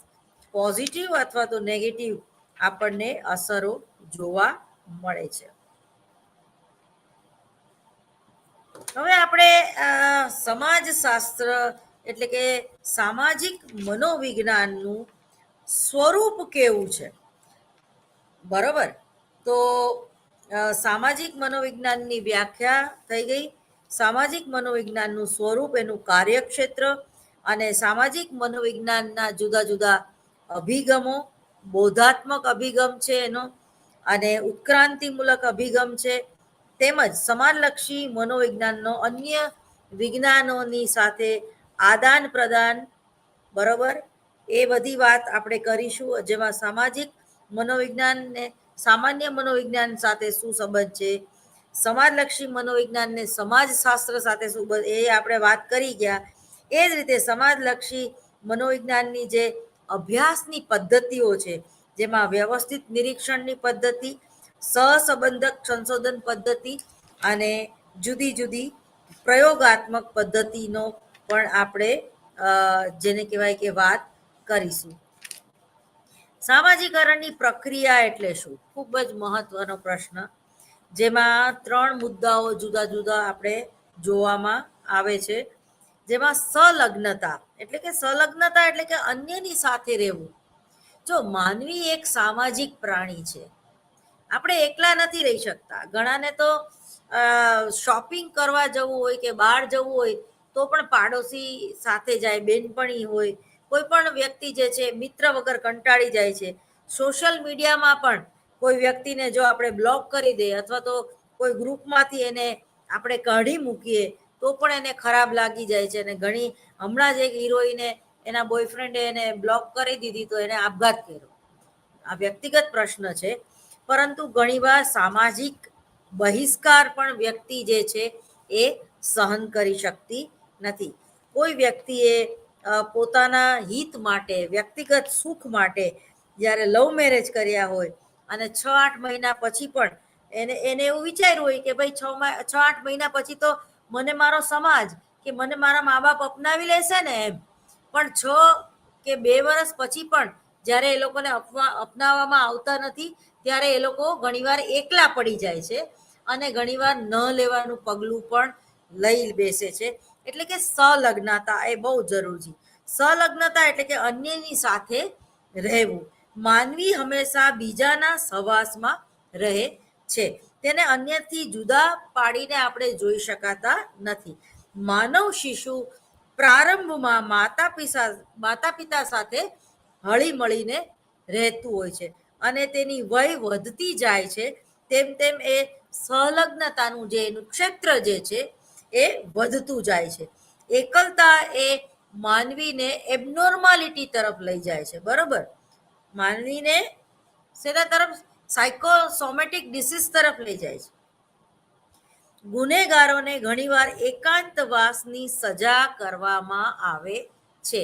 Speaker 1: પોઝિટિવ અથવા તો નેગેટિવ આપણને અસરો જોવા મળે છે. હવે આપણે સમાજશાસ્ત્ર એટલે કે સામાજિક મનોવિજ્ઞાનનું સ્વરૂપ કેવું છે, બરાબર. તો સામાજિક મનોવિજ્ઞાનની વ્યાખ્યા થઈ ગઈ. સામાજિક મનોવિજ્ઞાનનું સ્વરૂપ, એનું કાર્યક્ષેત્ર અને સામાજિક મનોવિજ્ઞાનના જુદા જુદા અભિગમો, બોધાત્મક અભિગમ છે એનો, અને ઉત્ક્રાંતિમૂલક અભિગમ છે, તેમજ સમાજલક્ષી મનોવિજ્ઞાનનો અન્ય વિજ્ઞાનોની સાથે આદાન પ્રદાન, બરાબર, એ બધી વાત આપણે કરીશું. જેમાં સામાજિક મનોવિજ્ઞાનને સામાન્ય મનોવિજ્ઞાન સાથે શું સંબંધ છે, સમાજલક્ષી મનોવિજ્ઞાનને સમાજશાસ્ત્ર સાથે શું, એ આપણે વાત કરી ગયા. એ જ રીતે સમાજલક્ષી મનોવિજ્ઞાનની જે અભ્યાસની પદ્ધતિઓ છે, જેમાં વ્યવસ્થિત નિરીક્ષણની પદ્ધતિ, સહસંબંધક સંશોધન પદ્ધતિ અને જુદી જુદી પ્રયોગાત્મક પદ્ધતિનો પણ આપણે જેને કહેવાય કે વાત કરીશું. સામાજિકરણની પ્રક્રિયા એટલે શું? ખૂબ જ મહત્વનો પ્રશ્ન, જેમાં 3 મુદ્દાઓ જુદા જુદા આપણે જોવામાં આવે છે. જેમાં સંલગ્નતા એટલે કે અન્યની સાથે રહેવું. જો માનવી એક સામાજિક પ્રાણી છે, આપણે એકલા નથી રહી શકતા. ઘણાને તો શોપિંગ કરવા જવું હોય કે બહાર જવું હોય તો પણ પાડોશી સાથે જાય, બેનપણી હોય, કોઈ પણ વ્યક્તિ જે છે મિત્ર વગર કંટાળી જાય છે. સોશિયલ મીડિયામાં પણ કોઈ વ્યક્તિને જો આપણે બ્લોક કરી દઈએ અથવા તો કોઈ ગ્રુપમાંથી એને આપણે કાઢી મૂકીએ તો પણ એને ખરાબ લાગી જાય છે. અને ઘણી, હમણાં જ એક હિરોઈને એના બોયફ્રેન્ડે એને બ્લોક કરી દીધી તો એને આપઘાત કર્યો. આ વ્યક્તિગત પ્રશ્ન છે, પરંતુ ઘણીવાર સામાજિક બહિષ્કાર પણ વ્યક્તિ જે છે એ સહન કરી શકતી નથી. કોઈ વ્યક્તિએ પોતાના હિત માટે, વ્યક્તિગત સુખ માટે જ્યારે લવ મેરેજ કર્યા હોય અને 6-8 મહિના પછી પણ એને એવું વિચાર્યું હોય કે ભાઈ 6-8 મહિના પછી તો મને મારો સમાજ કે મને મારા મા બાપ અપનાવી લેશે ને એમ, પણ 6 કે 2 વર્ષ પછી પણ જ્યારે એ લોકોને અપનાવવામાં આવતા નથી ત્યારે એ લોકો ઘણીવાર એકલા પડી જાય છે અને ઘણીવાર ન લેવાનું પગલું પણ લઈ બેસે છે. એટલે કે સંલગ્નતા એ બહુ જરૂરી છે. સંલગ્નતા એટલે કે અન્યની સાથે રહેવું. માનવી હંમેશા બીજાના સહવાસમાં રહે છે. તેને અન્યથી જુદા પાડીને આપણે જોઈ શકાતા નથી. માનવ શિશુ પ્રારંભમાં માતા પિતા સાથે હળી મળીને રહેતું હોય છે અને તેની વય વધતી જાય છે તેમ તેમ એ સંલગ્નતાનું જે એનું ક્ષેત્ર જે છે એ વધતું જાય છે. એકલતા એ માનવીને એબનોર્માલિટી તરફ લઈ જાય છે. બરોબર, માનવીને સેના તરફ? સાયકોસોમેટિક ડિસીઝ તરફ લઈ જાય છે. ગુનેગારોને ઘણીવાર એકાંતવાસની સજા કરવામાં આવે છે.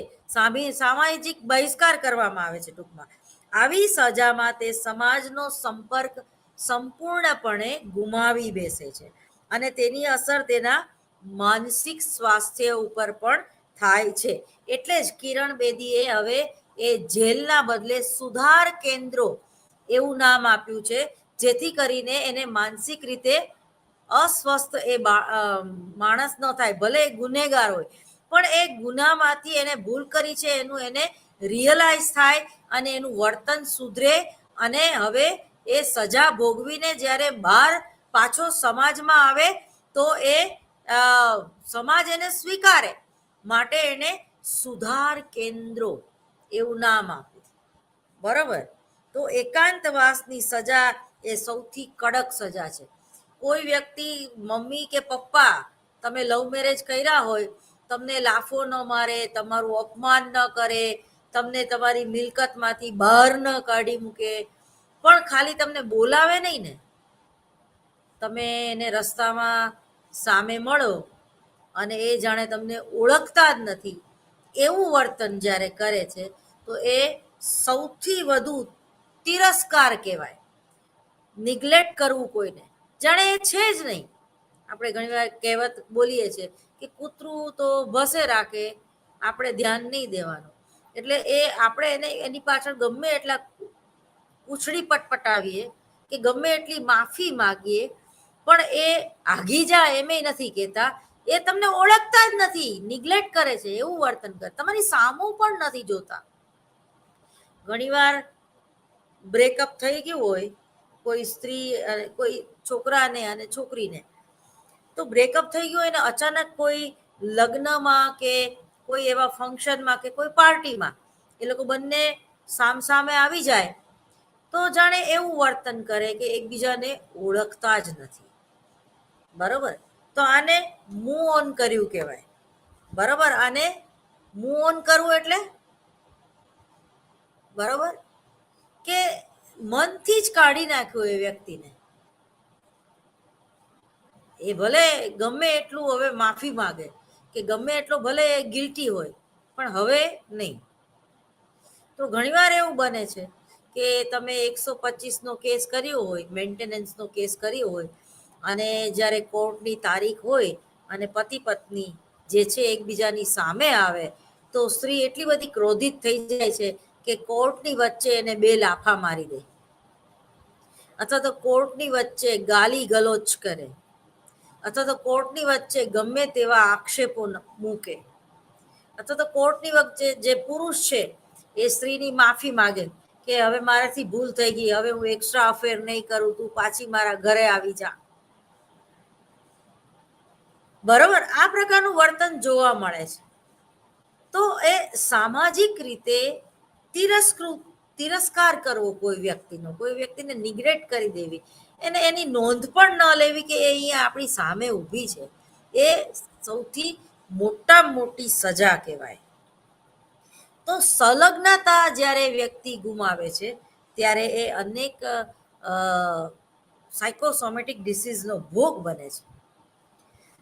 Speaker 1: સામાજિક બહિષ્કાર કરવામાં આવે છે ટૂંકમાં. આવી સજામાં તે સમાજનો સંપર્ક સંપૂર્ણપણે ગુમાવી બેસે છે અને તેની અસર તેના માનસિક સ્વાસ્થ્ય ઉપર પણ થાય છે. એટલે જ કિરણ બેદીએ હવે એ જેલના બદલે સુધાર કેન્દ્રો એવું નામ આપ્યું છે, જેથી કરીને એને માનસિક રીતે અસ્વસ્થ એ માણસ ન થાય. ભલે એ ગુનેગાર હોય પણ એ ગુનામાંથી એને ભૂલ કરી છે એનું એને રિયલાઇઝ થાય અને એનું વર્તન સુધરે અને હવે એ સજા ભોગવીને જ્યારે બહાર પાછો સમાજમાં આવે તો એ સમાજ એને સ્વીકારે. માટે એને સુધાર કેન્દ્રો એવું નામ આપ્યું. બરોબર, તો એકાંતવાસની સજા એ સૌથી કડક સજા છે. કોઈ વ્યક્તિ, મમ્મી કે પપ્પા, તમે લવ મેરેજ કર્યા હોય, તમને લાફો ન મારે, તમારું અપમાન ન કરે, તમને તમારી મિલકતમાંથી બહાર ન કાઢી મૂકે, પણ ખાલી તમને બોલાવે નહીં ને, તમે એને રસ્તામાં સામે મળો અને એ જાણે તમને ઓળખતા જ નથી એવું વર્તન જ્યારે કરે છે તો એ સૌથી વધુ તિરસ્કાર કહેવાય. નિગ્લેક્ટ કરવું કોઈને, જાણે એ છે જ નહીં. આપણે ઘણીવાર કહેવત બોલીએ છીએ કે કૂતરું તો ભસે રાખે, આપણે ધ્યાન નહીં દેવાનું. એટલે એ આપણે એને એની પાછળ ગમે એટલા ઉછળી પટપટાવીએ કે ગમે એટલી માફી માગીએ પણ એ આઘી જાય એમ નથી કહેતા. એ તમને ઓળખતા જ નથી, નિગ્લેક્ટ કરે છે, એવું વર્તન કરે, તમારી સામું પણ નથી જોતા. ઘણીવાર બ્રેકઅપ થઈ ગયું હોય કોઈ સ્ત્રી કોઈ છોકરાને અને છોકરીને, તો બ્રેકઅપ થઈ ગયું હોય ને અચાનક કોઈ લગ્નમાં કે કોઈ એવા ફંક્શનમાં કે કોઈ પાર્ટીમાં એ લોકો બંને સામસામે આવી જાય તો જાણે એવું વર્તન કરે કે એકબીજાને ઓળખતા જ નથી. બરોબર, તો આને મૂવ ઓન કર્યું કહેવાય. બરોબર, આને મૂવ ઓન કરવું એટલે બરોબર કે મનથી જ કાઢી નાખ્યું એ વ્યક્તિને. એ ભલે ગમે એટલું હવે માફી માગે કે ગમે એટલો ભલે ગિલ્ટી હોય પણ હવે નહીં. તો ઘણીવાર એવું બને છે કે તમે 125નો કેસ કર્યો હોય, મેન્ટેનન્સનો કેસ કર્યો હોય અને જ્યારે કોર્ટની તારીખ હોય અને પતિ પત્ની જે છે એકબીજાની સામે આવે તો સ્ત્રી એટલી બધી ક્રોધિત થઈ જાય છે કે કોર્ટની વચ્ચે એને 2 લાફા મારી દે, અથવા તો કોર્ટની વચ્ચે ગાલી ગલોચ કરે, અથવા તો કોર્ટની વચ્ચે ગમે તેવા આક્ષેપો મૂકે, અથવા તો કોર્ટની વચ્ચે જે પુરુષ છે એ સ્ત્રીની માફી માગે કે હવે મારાથી ભૂલ થઈ ગઈ, હવે હું એક્સ્ટ્રા અફેર નહીં કરું, તું પાછી મારા ઘરે આવી જા. બરોબર, આ પ્રકારનું વર્તન જોવા મળે છે. તો એ સામાજિક રીતે તિરસ્કાર કરવો કોઈ વ્યક્તિનો, કોઈ વ્યક્તિને નિગ્લેક્ટ કરી દેવી, એને એની નોંધ પણ ન લેવી કે એ અહીંયા આપણી સામે ઊભી છે, એ સૌથી મોટામાં મોટી સજા કહેવાય. તો સંલગ્નતા જ્યારે વ્યક્તિ ગુમાવે છે ત્યારે એ અનેક સાયકોસોમેટિક ડિસીઝનો ભોગ બને છે.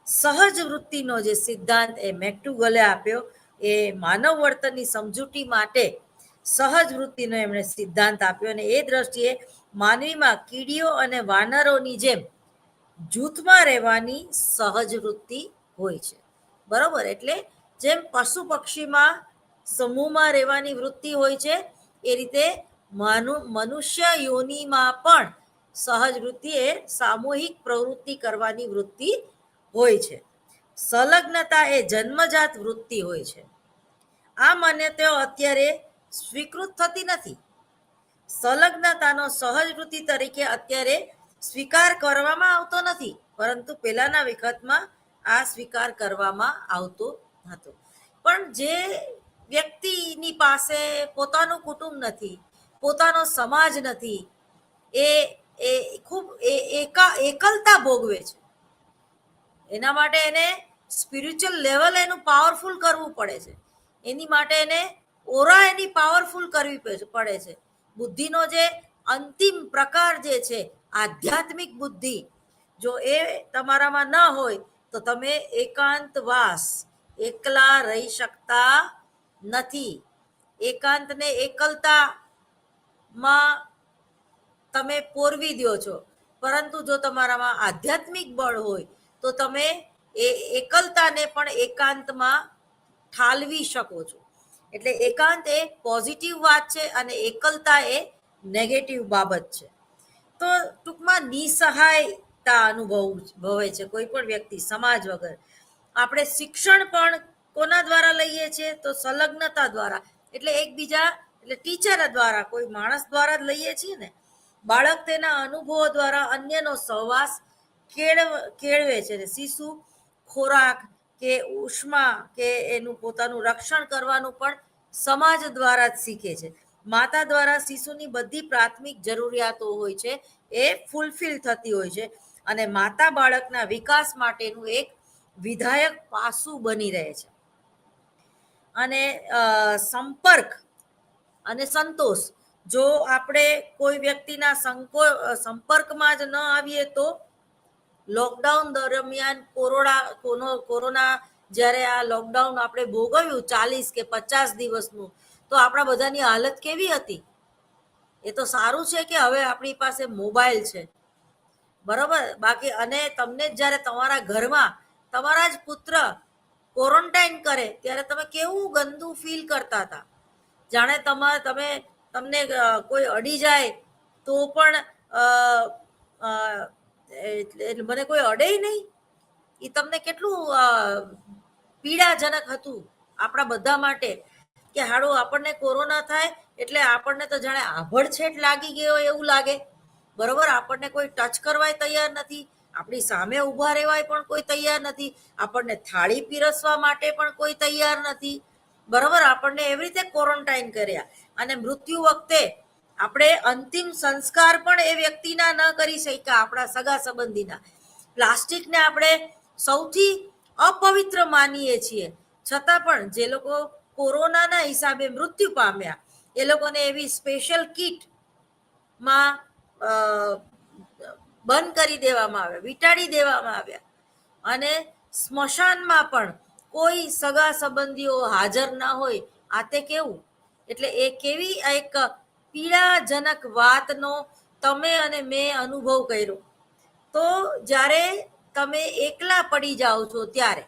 Speaker 1: સહજ વૃત્તિનો જે સિદ્ધાંત એ મેકડુગલે આપ્યો, એ માનવ વર્તનની સમજૂતી માટે સહજ વૃત્તિનો એમણે સિદ્ધાંત આપ્યો, અને એ દ્રષ્ટિએ માનવીમાં કીડીઓ અને વાનરોની જેમ જૂથમાં રહેવાની સહજ વૃત્તિ હોય છે. બરોબર, એટલે જેમ પશુ પક્ષીમાં સમૂહમાં રહેવાની વૃત્તિ હોય છે, એ રીતે મનુષ્ય યોનિમાં પણ સહજ વૃત્તિ એ સામૂહિક પ્રવૃત્તિ કરવાની વૃત્તિ હોય છે. સંલગ્નતા એ જન્મજાત વૃત્તિ હોય છે. આ માન્યતાઓ અત્યારે સ્વીકૃત થતી નથી. સંલગ્નતાનો સહજ વૃત્તિ તરીકે અત્યારે સ્વીકાર કરવામાં આવતો નથી, પરંતુ પહેલાના વખતમાં આ સ્વીકાર કરવામાં આવતો હતો. પણ જે વ્યક્તિની પાસે પોતાનું કુટુંબ નથી, પોતાનો સમાજ નથી, એ ખૂબ એકલતા ભોગવે છે. એના માટે એને સ્પિરિચ્યુઅલ લેવલ એનું પાવરફુલ કરવું પડે છે. એની માટે એને ઓરા એની પાવરફુલ કરવી પડે છે. બુદ્ધિનો જે અંતિમ પ્રકાર જે છે, આધ્યાત્મિક બુદ્ધિ, જો એ તમારામાં ન હોય તો તમે એકાંતવાસ, એકલા રહી શકતા નથી. એકાંતને એકલતામાં તમે પોરવી દો છો. પરંતુ જો તમારામાં આધ્યાત્મિક બળ હોય તો તમે એ એકલતાને પણ એકાંતમાં ઠાલવી શકો છો. એટલે એકાંત એ પોઝિટિવ વાત છે અને એકલતા એ નેગેટિવ બાબત છે. તો ટૂંકમાં નિસહાયતા અનુભવે છે કોઈ પણ વ્યક્તિ સમાજ વગર. આપણે શિક્ષણ પણ કોના દ્વારા લઈએ છીએ? તો સંલગ્નતા દ્વારા, એટલે એકબીજા, એટલે ટીચર દ્વારા, કોઈ માણસ દ્વારા જ લઈએ છીએ ને. બાળક તેના અનુભવો દ્વારા અન્યનો સહવાસ કેળવે છે. શિશુ ખોરાક કે ઉષ્મા કે એનું પોતાનું રક્ષણ કરવાનું પણ સમાજ દ્વારા જ શીખે છે. માતા દ્વારા શિશુની બધી પ્રાથમિક જરૂરિયાતો હોય છે એ ફૂલફિલ થતી હોય છે, અને માતા બાળકના વિકાસ માટેનું એક વિધાયક પાસું બની રહે છે. અને સંપર્ક અને સંતોષ, જો આપણે કોઈ વ્યક્તિના સંપર્કમાં જ ન આવીએ તો, લોકડાઉન દરમિયાન કોરોના જ્યારે આ લોકડાઉન આપણે ભોગવ્યું 40 કે 50 દિવસનું, તો આપણા બધાની હાલત કેવી હતી? એ તો સારું છે કે હવે આપણી પાસે મોબાઈલ છે, બરોબર. બાકી અને તમને જ્યારે તમારા ઘરમાં તમારા જ પુત્ર ક્વોરન્ટાઇન કરે ત્યારે તમે કેવું ગંદુ ફીલ કરતા હતા. જાણે તમને કોઈ અડી જાય તો પણ એટલે મને કોઈ અડે નહીં, એ તમને કેટલું પીડાજનક હતું આપણા બધા માટે, કે હાડો આપણને કોરોના થાય એટલે આપણને તો જાણે આભડછેટ લાગી ગયો એવું લાગે. બરોબર, આપણને કોઈ ટચ કરવાય તૈયાર નથી, આપણી સામે ઊભા રહેવાય પણ કોઈ તૈયાર નથી, આપણને થાળી પીરસવા માટે પણ કોઈ તૈયાર નથી. બરોબર, આપણને એવી રીતે ક્વોરન્ટાઇન કર્યા. અને મૃત્યુ વખતે આપણે અંતિમ સંસ્કાર પણ એ વ્યક્તિના ન કરી શક્યા, આપણા સગા સંબંધીના. પ્લાસ્ટિકને આપણે સૌથી અપવિત્ર માનીએ છીએ, છતાં પણ જે લોકો કોરોનાના હિસાબે મૃત્યુ પામ્યા, એ લોકોને એવી સ્પેશિયલ કીટમાં બંધ કરી દેવામાં આવ્યા, વીંટાળી દેવામાં આવ્યા. અને સ્મશાનમાં પણ કોઈ સગા સંબંધીઓ હાજર ના હોય. આ તે કેવું, એટલે એ કેવી એક પીડાજનક વાતનો તમે અને મેં અનુભવ કર્યો. તો જ્યારે તમે એકલા પડી જાઓ છો ત્યારે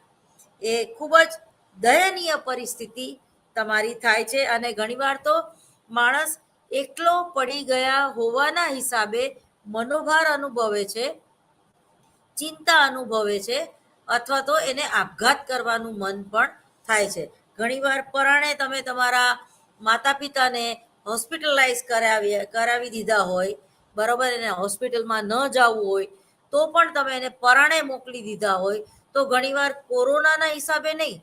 Speaker 1: એ ખૂબ જ દયનીય પરિસ્થિતિ તમારી થાય છે. અને ઘણીવાર તો માણસ એકલો પડી ગયા હોવાના હિસાબે મનોભાર અનુભવે છે, ચિંતા અનુભવે છે, અથવા તો એને આપઘાત કરવાનું મન પણ થાય છે. ઘણીવાર પરાણે તમે તમારા માતા પિતાને હોસ્પિટલાઇઝ કરાવી દીધા હોય, બરાબર, એને હોસ્પિટલમાં ન જવું હોય તો પણ તમે એને પરાણે મોકલી દીધા હોય, તો ઘણીવાર કોરોનાના હિસાબે નહીં,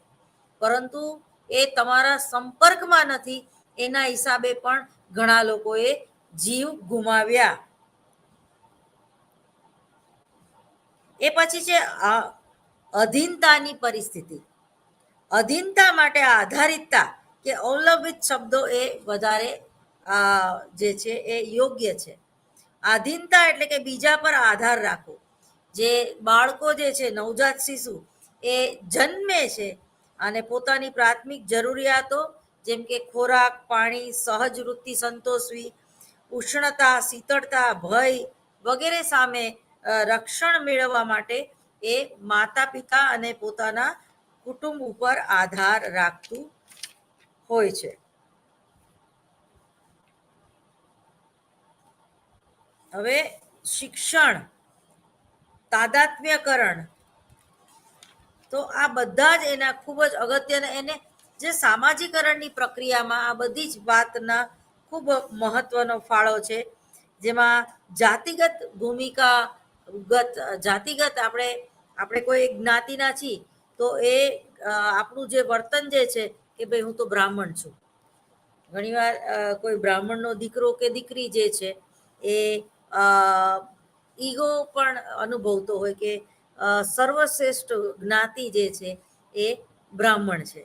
Speaker 1: પરંતુ એ તમારા સંપર્કમાં નથી એના હિસાબે પણ ઘણા લોકોએ જીવ ગુમાવ્યા. એ પછી છે અધીનતાની પરિસ્થિતિ. અધીનતા માટે આધારિતતા કે અવલંબિત શબ્દો એ વધારે જે છે એ યોગ્ય છે. આધીનતા એટલે કે બીજા પર આધાર રાખવો. જે બાળકો જે છે, નવજાત શિશુ, એ જન્મે છે અને પોતાની પ્રાથમિક જરૂરિયાતો જેમ કે ખોરાક, પાણી, સહજ વૃત્તિ સંતોષવી, ઉષ્ણતા, શીતળતા, ભય વગેરે સામે રક્ષણ મેળવવા માટે એ માતા પિતા અને પોતાના કુટુંબ ઉપર આધાર રાખતું હોય છે. હવે શિક્ષણ, તાદાત્મ્યકરણ, તો આ બધા જ એના ખૂબ જ અગત્યના, એને જે સામાજિકરણની પ્રક્રિયામાં આ બધી જ વાતના ખૂબ મહત્વનો ફાળો છે. જેમાં જાતિગત ભૂમિકા, જાતિગત આપણે આપણે કોઈ જ્ઞાતિના છીએ તો એ આપણું જે વર્તન જે છે કે ભાઈ હું તો બ્રાહ્મણ છું. ઘણીવાર કોઈ બ્રાહ્મણનો દીકરો કે દીકરી જે છે એ ઈગો પણ અનુભવતો હોય કે સર્વશ્રેષ્ઠ જ્ઞાતિ જે છે એ બ્રાહ્મણ છે.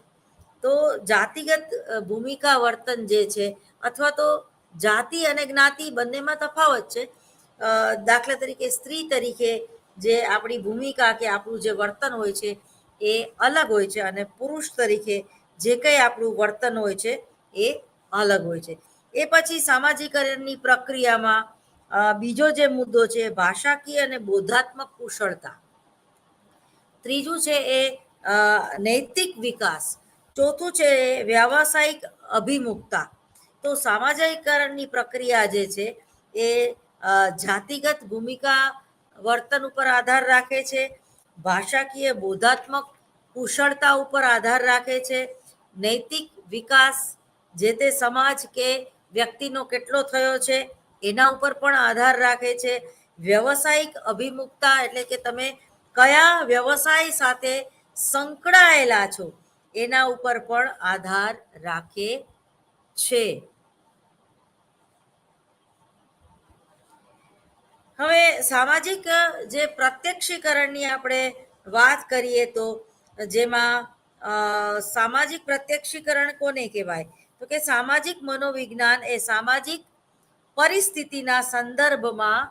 Speaker 1: તો જાતિગત ભૂમિકા વર્તન જે છે, અથવા તો જાતિ અને જ્ઞાતિ બંનેમાં તફાવત છે. દાખલા તરીકે સ્ત્રી તરીકે જે આપણી ભૂમિકા કે આપણું જે વર્તન હોય છે એ અલગ હોય છે, અને પુરુષ તરીકે જે કંઈ આપણું વર્તન હોય છે એ અલગ હોય છે. એ પછી સામાજિકરણની પ્રક્રિયામાં બીજો જે મુદ્દો છે ભાષાકીય અને બોધાત્મક કુશળતા. ત્રીજું છે એ નૈતિક વિકાસ. ચોથું છે વ્યાવસાયિક અભિમુખતા. તો સામાજિકરણની પ્રક્રિયા જે છે એ જાતિગત ભૂમિકા વર્તન ઉપર આધાર રાખે છે, ભાષાકીય બોધાત્મક કુશળતા ઉપર આધાર રાખે છે, નૈતિક વિકાસ જે તે સમાજ કે વ્યક્તિનો કેટલો થયો છે એના ઉપર પણ આધાર રાખે છે, વ્યવસાયિક અભિમુખતા એટલે કે તમે કયા વ્યવસાય સાથે સંકળાયેલા છો એના ઉપર પણ આધાર રાખે છે. હવે સામાજિક જે પ્રત્યક્ષીકરણની આપણે વાત કરીએ તો જેમાં સામાજિક પ્રત્યક્ષીકરણ કોને કહેવાય? તો કે સામાજિક મનોવિજ્ઞાન એ સામાજિક પરિસ્થિતિના સંદર્ભમાં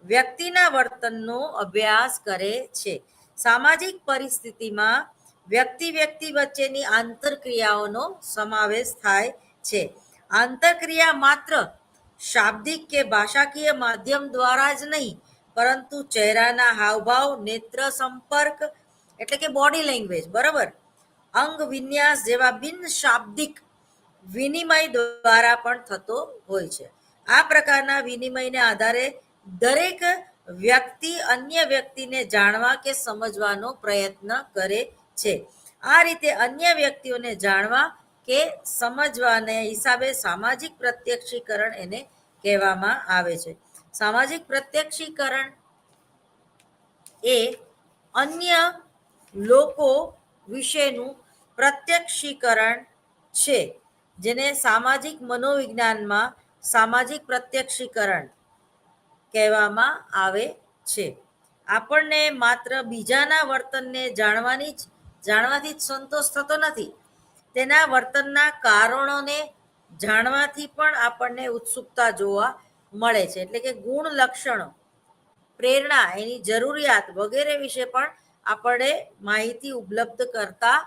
Speaker 1: વ્યક્તિના વર્તનનો અભ્યાસ કરે છે. સામાજિક પરિસ્થિતિમાં વ્યક્તિ વચ્ચેની આંતરક્રિયાઓનો સમાવેશ થાય છે. આંતરક્રિયા માત્ર શાબ્દિક કે ભાષાકીય માધ્યમ દ્વારા જ નહીં, પરંતુ ચહેરાના હાવભાવ, નેત્ર સંપર્ક એટલે કે બોડી લેંગ્વેજ, બરાબર, અંગ વિન્યાસ જેવા બિન શાબ્દિક વિનિમય દ્વારા પણ થતો હોય છે. આ પ્રકારના વિનિમયને આધારે દરેક વ્યક્તિ અન્ય વ્યક્તિને જાણવા કે સમજવાનો પ્રયત્ન કરે છે. આ રીતે અન્ય વ્યક્તિઓને જાણવા કે સમજવાને હિસાબે સામાજિક પ્રત્યક્ષીકરણ એને કહેવામાં આવે છે. સામાજિક પ્રત્યક્ષીકરણ એ અન્ય લોકો વિશેનું પ્રત્યક્ષીકરણ છે, જેને સામાજિક મનોવિજ્ઞાનમાં સામાજિક પ્રત્યક્ષીકરણ કહેવામાં આવે છે. આપણને માત્ર બીજાના વર્તનને જાણવાથી જ સંતોષ થતો નથી, તેના વર્તનના કારણોને જાણવાથી પણ આપણને ઉત્સુકતા જોવા મળે છે. એટલે કે ગુણ, લક્ષણો, પ્રેરણા, એની જરૂરિયાત વગેરે વિશે પણ આપણે માહિતી ઉપલબ્ધ કરતા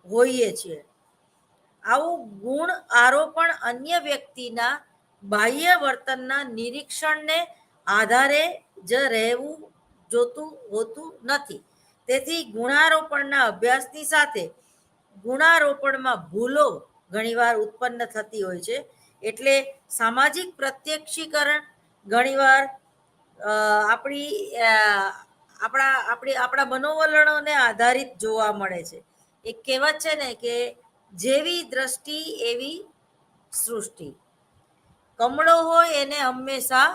Speaker 1: હોઈએ છીએ. આવું ગુણ આરોપણ અન્ય વ્યક્તિના બાહ્ય વર્તનના નિરીક્ષણને આધારે જ રહેવું જોતું હોતું નથી. તેથી ગુણારોપણના અભ્યાસની સાથે ગુણારોપણમાં ભૂલો ઘણીવાર ઉત્પન્ન થતી હોય છે. એટલે સામાજિક પ્રત્યક્ષીકરણ ઘણીવાર આપણા મનોવલણોને આધારિત જોવા મળે છે. એક કહેવત છે ને કે જેવી દ્રષ્ટિ એવી સૃષ્ટિ. કમળો હોય એને હંમેશા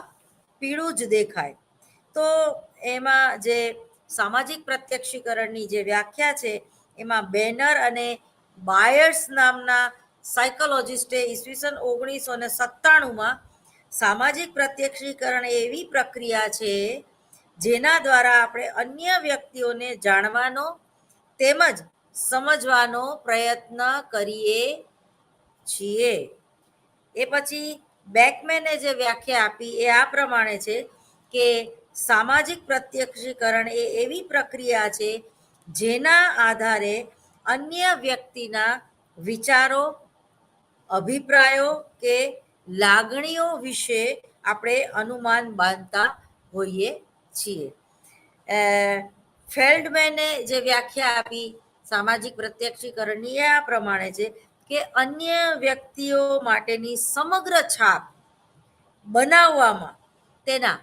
Speaker 1: પીળું જ દેખાય. તો એમાં જે સામાજિક પ્રત્યક્ષીકરણની જે વ્યાખ્યા છે એમાં બેનર અને બાયર્સ નામના સાયકોલોજિસ્ટે ઈસવીસન 1997માં સામાજિક પ્રત્યક્ષીકરણ એવી પ્રક્રિયા છે જેના દ્વારા આપણે અન્ય વ્યક્તિઓને જાણવાનો તેમજ સમજવાનો પ્રયત્ન કરીએ છીએ. એ પછી બેકમેને જે વ્યાખ્યા આપી એ આ પ્રમાણે છે કે સામાજિક પ્રત્યક્ષીકરણ એ એવી પ્રક્રિયા છે જેના આધારે અન્ય વ્યક્તિના વિચારો, અભિપ્રાયો કે લાગણીઓ વિશે આપણે અનુમાન બાંધતા હોઈએ છીએ. ફેલ્ડમેને જે વ્યાખ્યા આપી સામાજિક પ્રત્યક્ષીકરણની એ આ પ્રમાણે છે કે અન્ય વ્યક્તિઓ માટેની સમગ્ર છાપ બનાવવામાં તેના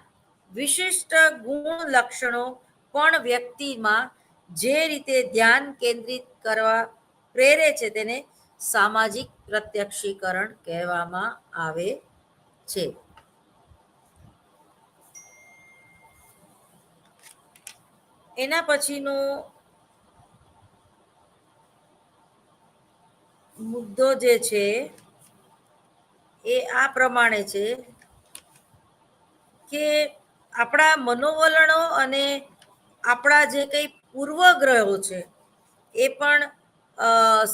Speaker 1: વિશિષ્ટ ગુણ લક્ષણો પણ વ્યક્તિમાં જે રીતે ધ્યાન કેન્દ્રિત કરવા પ્રેરે છે તેને સામાજિક પ્રત્યક્ષીકરણ કહેવામાં આવે છે. એના પછીનો મુદ્દો જે છે એ આ પ્રમાણે છે કે આપણા મનોવલણો અને આપણા જે કંઈ પૂર્વગ્રહો છે એ પણ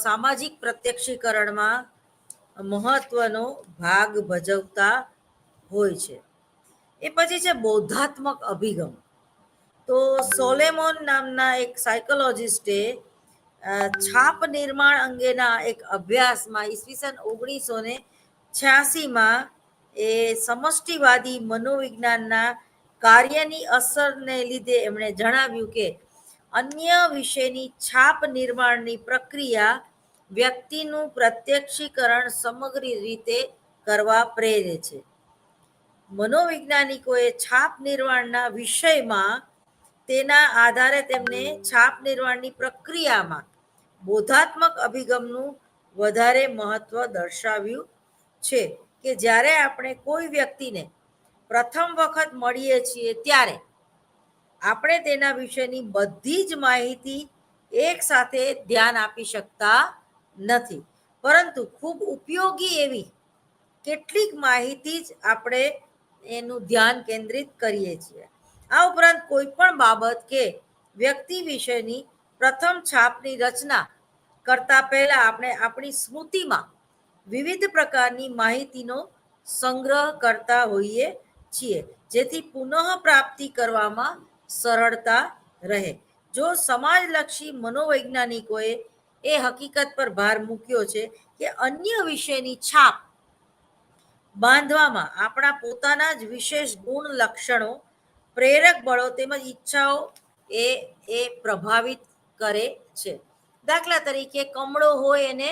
Speaker 1: સામાજિક પ્રત્યક્ષીકરણમાં મહત્વનો ભાગ ભજવતા હોય છે. એ પછી છે બૌદ્ધાત્મક અભિગમ. તો સોલેમોન નામના એક સાયકોલોજિસ્ટે છાપ નિર્માણ અંગેના એક અભ્યાસમાં ઈસવીસન 1986માં એ સમષ્ટિવાદી મનોવિજ્ઞાનના કાર્યની અસરને લીધે એમણે જણાવ્યું કે અન્ય વિશેની છાપ નિર્માણની પ્રક્રિયા વ્યક્તિનું પ્રત્યક્ષીકરણ સમગ્ર રીતે કરવા પ્રેરે છે. મનોવૈજ્ઞાનિકોએ છાપ નિર્માણના વિષયમાં તેના આધારે તેમને છાપ નિર્માણની પ્રક્રિયામાં બોધાત્મક અભિગમનું વધારે મહત્વ દર્શાવ્યું છે કે જ્યારે આપણે કોઈ વ્યક્તિને પ્રથમ વખત મળીએ છીએ ત્યારે આપણે તેના વિશેની બધી જ માહિતી એક સાથે ધ્યાન આપી શકતા નથી, પરંતુ ખૂબ ઉપયોગી એવી કેટલીક માહિતી જ આપણે એનું ધ્યાન કેન્દ્રિત કરીએ છીએ. આ ઉપરાંત કોઈ પણ બાબત કે વ્યક્તિ વિશેની પ્રથમ છાપની રચના કરતા પહેલા આપણે આપણી સ્મૃતિમાં વિવિધ પ્રકારની માહિતીનો સંગ્રહ કરતા હોઈએ છીએ, જેથી પુનઃ પ્રાપ્તિ કરવામાં સરળતા રહે. જો સમાજલક્ષી મનોવૈજ્ઞાનિકોએ એ હકીકત પર ભાર મૂક્યો છે કે અન્ય વિશેની છાપ બાંધવામાં આપણા પોતાના જ વિશેષ ગુણ લક્ષણો, પ્રેરક બળો તેમજ ઈચ્છાઓ એ પ્રભાવિત કરે છે. દાખલા તરીકે કમળો હોય એને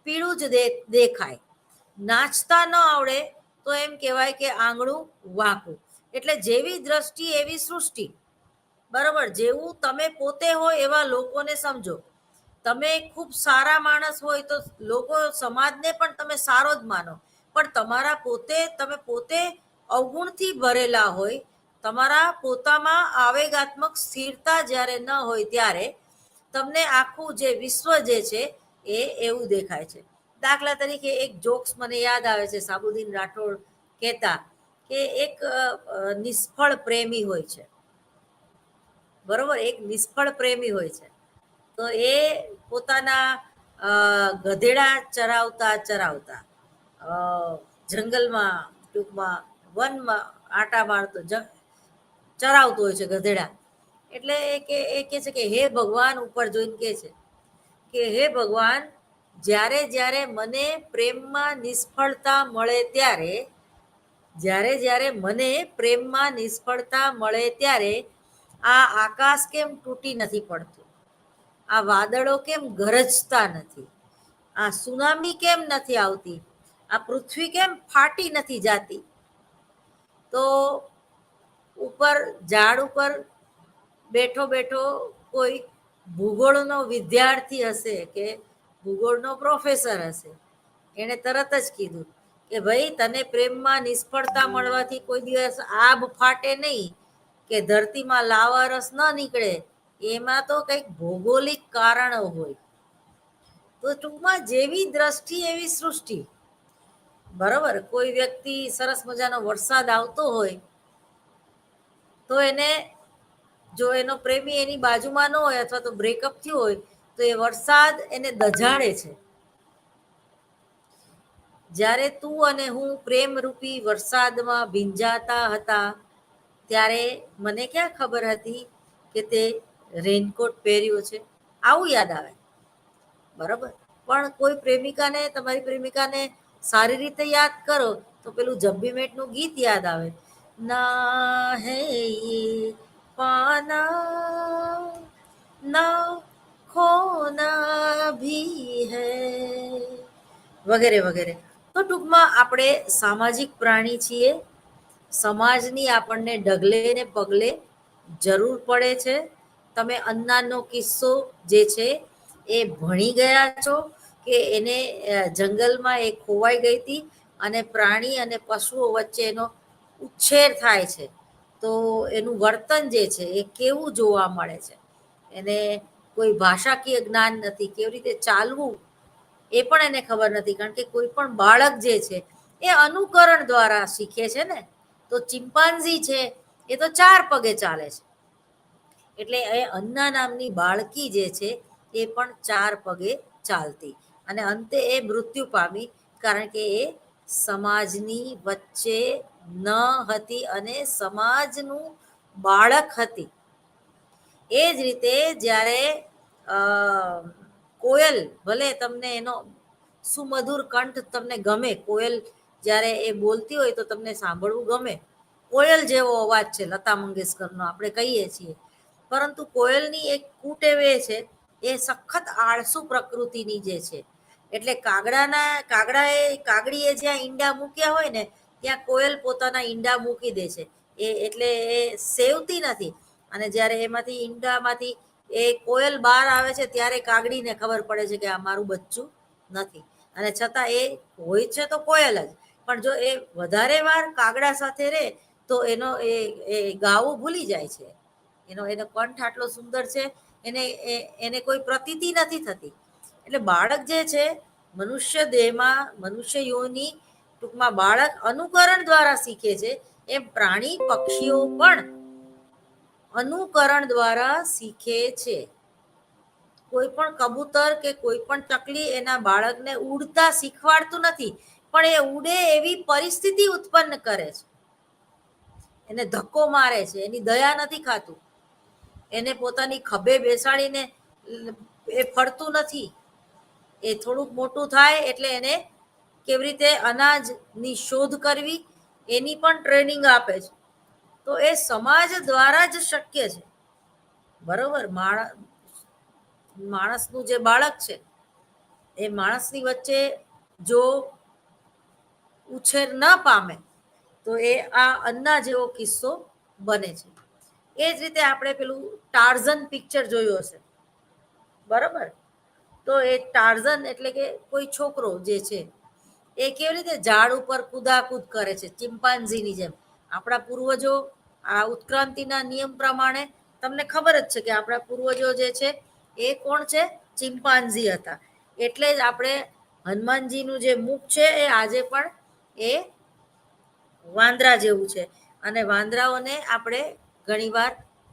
Speaker 1: પીળું જ દેખાય, નાચતા ન આવડે તો એમ કહેવાય કે આંગળું વાંકું. એટલે જેવી દ્રષ્ટિ એવી સૃષ્ટિ. બરાબર, જેવું તમે પોતે હોય એવા લોકોને સમજો. તમે ખૂબ સારા માણસ હોય તો લોકો સમાજને પણ તમે સારો જ માનો, પણ તમે પોતે અવગુણથી ભરેલા હોય, તમારા પોતામાં આવેગાત્મક સ્થિરતા જ્યારે ન હોય ત્યારે તમને આખું જે વિશ્વ જે છે એ એવું દેખાય છે. દાખલા તરીકે એક જોક્સ મને યાદ આવે છે, સાબુદ્દીન રાઠોડ કહેતા કે એક નિષ્ફળ પ્રેમી હોય છે. બરોબર, એક નિષ્ફળ પ્રેમી હોય છે. તો એ પોતાના ગધેડા ચરાવતા જંગલમાં, ટૂંકમાં વનમાં આટા મારતો ચરાવતો હોય છે ગધેડા. એટલે એ કહે છે કે હે ભગવાન, ઉપર જોઈને કહે છે કે હે ભગવાન, જ્યારે જ્યારે મને પ્રેમમાં નિષ્ફળતા મળે ત્યારે આ આકાશ કેમ તૂટી નથી પડતું, આ વાદળો કેમ ગરજતા નથી, આ સુનામી કેમ નથી આવતી, આ પૃથ્વી કેમ ફાટી નથી જાતી. તો ઉપર ઝાડ ઉપર બેઠો બેઠો કોઈ ભૂગોળનો વિદ્યાર્થી હશે કે ભૂગોળનો પ્રોફેસર હશે, એણે તરત જ કીધું કે ભાઈ, તને પ્રેમમાં નિષ્ફળતા મળવાથી કોઈ દિવસ આભ ફાટે નહીં કે ધરતીમાં લાવા રસ ન નીકળે, એમાં તો કંઈક ભૌગોલિક કારણો હોય. તો ટૂંકમાં જેવી દ્રષ્ટિ એવી સૃષ્ટિ. બરોબર, કોઈ વ્યક્તિ સરસ મજાનો વરસાદ આવતો હોય તો એને, જો એનો પ્રેમી એની બાજુમાં ન હોય અથવા તો બ્રેકઅપ થયું હોય તો એ વરસાદ એને દઝાડે છે. જ્યારે તું અને હું પ્રેમરૂપી વરસાદમાં ભીંજાતા હતા ત્યારે મને ક્યાં ખબર હતી કે તે રેનકોટ પહેર્યો છે. આવું યાદ આવે, બરાબર. પણ કોઈ પ્રેમિકાને, તમારી પ્રેમિકાને સારી રીતે યાદ કરો તો પેલું જબ્બી મેટનું ગીત યાદ આવે, ના હે યે પાના ના ખોના ભી હૈ, વગેરે વગેરે. તો ટૂંકમાં આપણે સામાજિક પ્રાણી છીએ. સમાજની આપણને ડગલે ને પગલે જરૂર પડે છે. તમે અન્નાનો કિસ્સો જે છે એ ભણી ગયા છો કે એને જંગલમાં એ ખોવાઈ ગઈ હતી અને પ્રાણી અને પશુઓ વચ્ચે એનો ઉછેર થાય છે, તો એનું વર્તન જે છે એ કેવું જોવા મળે છે. એને કોઈ ભાષાકીય જ્ઞાન નથી, કેવી રીતે ચાલવું એ પણ એને ખબર નથી. કારણ કે કોઈ પણ બાળક જે છે એ અનુકરણ દ્વારા શીખે છે ને. તો ચિમ્પાન્ઝી છે એ તો 4 પગે ચાલે છે, એટલે એ અન્ના નામની બાળકી જે છે એ પણ 4 પગે ચાલતી, અને અંતે એ મૃત્યુ પામી કારણ કે એ સમાજની વચ્ચે ન હતી અને સમાજનું બાળક હતી. એ જ રીતે જ્યારે કોયલ, ભલે તમને એનો સુમધુર કંઠ તમને ગમે, કોયલ જ્યારે એ બોલતી હોય તો તમને સાંભળવું ગમે, કોયલ જેવો અવાજ છે લતા મંગેશકરનો આપણે કહીએ છીએ. પરંતુ કોયલની એક કૂટેવ એ છે, એ સખત આળસુ પ્રકૃતિની જે છે. એટલે કાગડીએ જ્યાં ઈંડા મૂક્યા હોય ને ત્યાં કોયલ પોતાના ઈંડા મૂકી દે છે. એટલે એ સેવતી નથી. અને જ્યારે એમાંથી ઈંડામાંથી એ કોયલ બહાર આવે છે ત્યારે કાગડીને ખબર પડે છે કે આ મારું બચ્ચું નથી. અને છતાં એ હોય છે તો કોયલ જ, પણ જો એ વધારે વાર કાગડા સાથે રહે તો એનો એ ગાવું ભૂલી જાય છે. એનો કંઠ આટલો સુંદર છે, એને કોઈ પ્રતીતિ નથી થતી. એટલે બાળક જે છે મનુષ્ય દેહમાં, મનુષ્ય યોની ટૂંકમાં બાળક અનુકરણ દ્વારા શીખે છે, એમ પ્રાણી પક્ષીઓ પણ અનુકરણ દ્વારા શીખે છે. કોઈ પણ કબૂતર કે કોઈ પણ ચકલી એના બાળકને ઉડતા શીખવાડતું નથી, પણ એ ઉડે એવી પરિસ્થિતિ ઉત્પન્ન કરે છે. એને ધક્કો મારે છે, એની દયા નથી ખાતું, એને પોતાની ખભે બેસાડીને એ ફરતું નથી. એ થોડુંક મોટું થાય એટલે એને કેવી રીતે અનાજની શોધ કરવી એની પણ ટ્રેનિંગ આપે છે. તો એ સમાજ દ્વારા જ શક્ય છે, બરોબર. માણસનું જે બાળક છે એ માણસની વચ્ચે જો ઉછેર ન પામે તો એ આ અન્ના જેવો કિસ્સો બને છે. એ જ રીતે આપણે પેલું ટાર્ઝન પિક્ચર જોયું હશે, બરોબર. તો એ ટાર્ઝન એટલે કે કોઈ છોકરો જે છે એ કેવી રીતે ઝાડ ઉપર કુદાકૂદ કરે છે ચિમ્પાન્ઝીની જેમ. આપણા પૂર્વજો આ ઉત્ક્રાંતિના નિયમ પ્રમાણે તમને ખબર જ છે કે આપણા પૂર્વજો જે છે એ કોણ છે? ચિમ્પાન્ઝી હતા. એટલે જ આપણે હનુમાનજીનું જે મુખ છે એ આજે પણ એ વાંદરા જેવું છે, અને વાંદરાઓને આપણે ઘણીવાર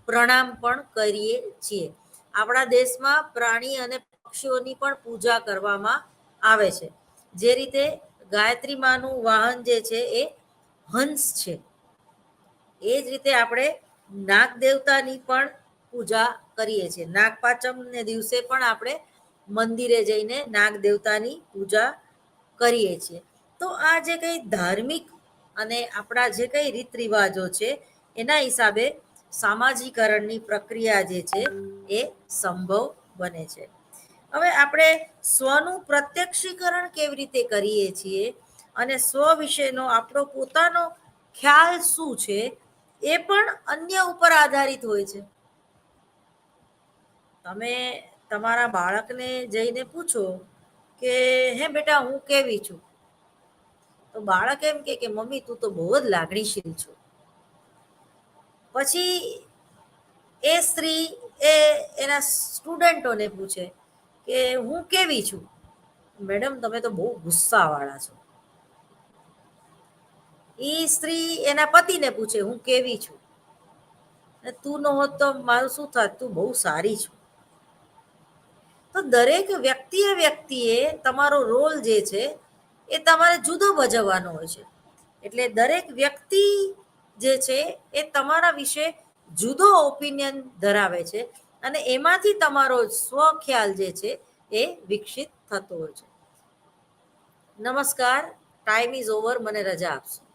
Speaker 1: પ્રણામ પણ કરીએ છીએ. આપણા દેશમાં પ્રાણી અને પક્ષીઓની પણ પૂજા કરવામાં આવે છે. જે રીતે ગાયત્રી માનું વાહન જે છે એ હંસ છે, એ જ રીતે આપણે નાગ દેવતાની પણ પૂજા કરીએ છીએ. નાગપાંચમને દિવસે પણ આપણે મંદિરે જઈને નાગ દેવતાની પૂજા કરીએ છીએ. તો આ જે કંઈ ધાર્મિક અને આપણા જે કંઈ રીત રિવાજો છે એના હિસાબે સામાજિકરણની પ્રક્રિયા જે છે એ સંભવ બને છે. હવે આપણે સ્વનું પ્રત્યક્ષીકરણ કેવી રીતે કરીએ છીએ અને સ્વ વિશેનો આપણો પોતાનો ખ્યાલ શું છે એ પણ અન્ય ઉપર આધારિત હોય છે. તમે તમારા બાળકને જઈને પૂછો કે હે બેટા હું કેવી છું, તો બાળક એમ કે મમ્મી તું તો બહુ જ લાગણીશીલ છો. પછી એ સ્ત્રી એ એના સ્ટુડન્ટોને પૂછે કે હું કેવી છું? મેડમ તમે તો બહુ ગુસ્સાવાળા છો. એ સ્ત્રી એના પતિને પૂછે હું કેવી છું? તું ન હોત તો મારું શું થાત, તું બહુ સારી છું. તો દરેક વ્યક્તિએ તમારો રોલ જે છે એ તમારે જુદો ભજવવાનો હોય છે. એટલે દરેક વ્યક્તિ જે છે એ તમારા વિશે જુદો ઓપિનિયન ધરાવે છે અને એમાંથી તમારો સ્વ ખ્યાલ જે છે એ વિકસિત થતો હોય છે. નમસ્કાર, ટાઈમ ઇઝ ઓવર, મને રજા આપશો.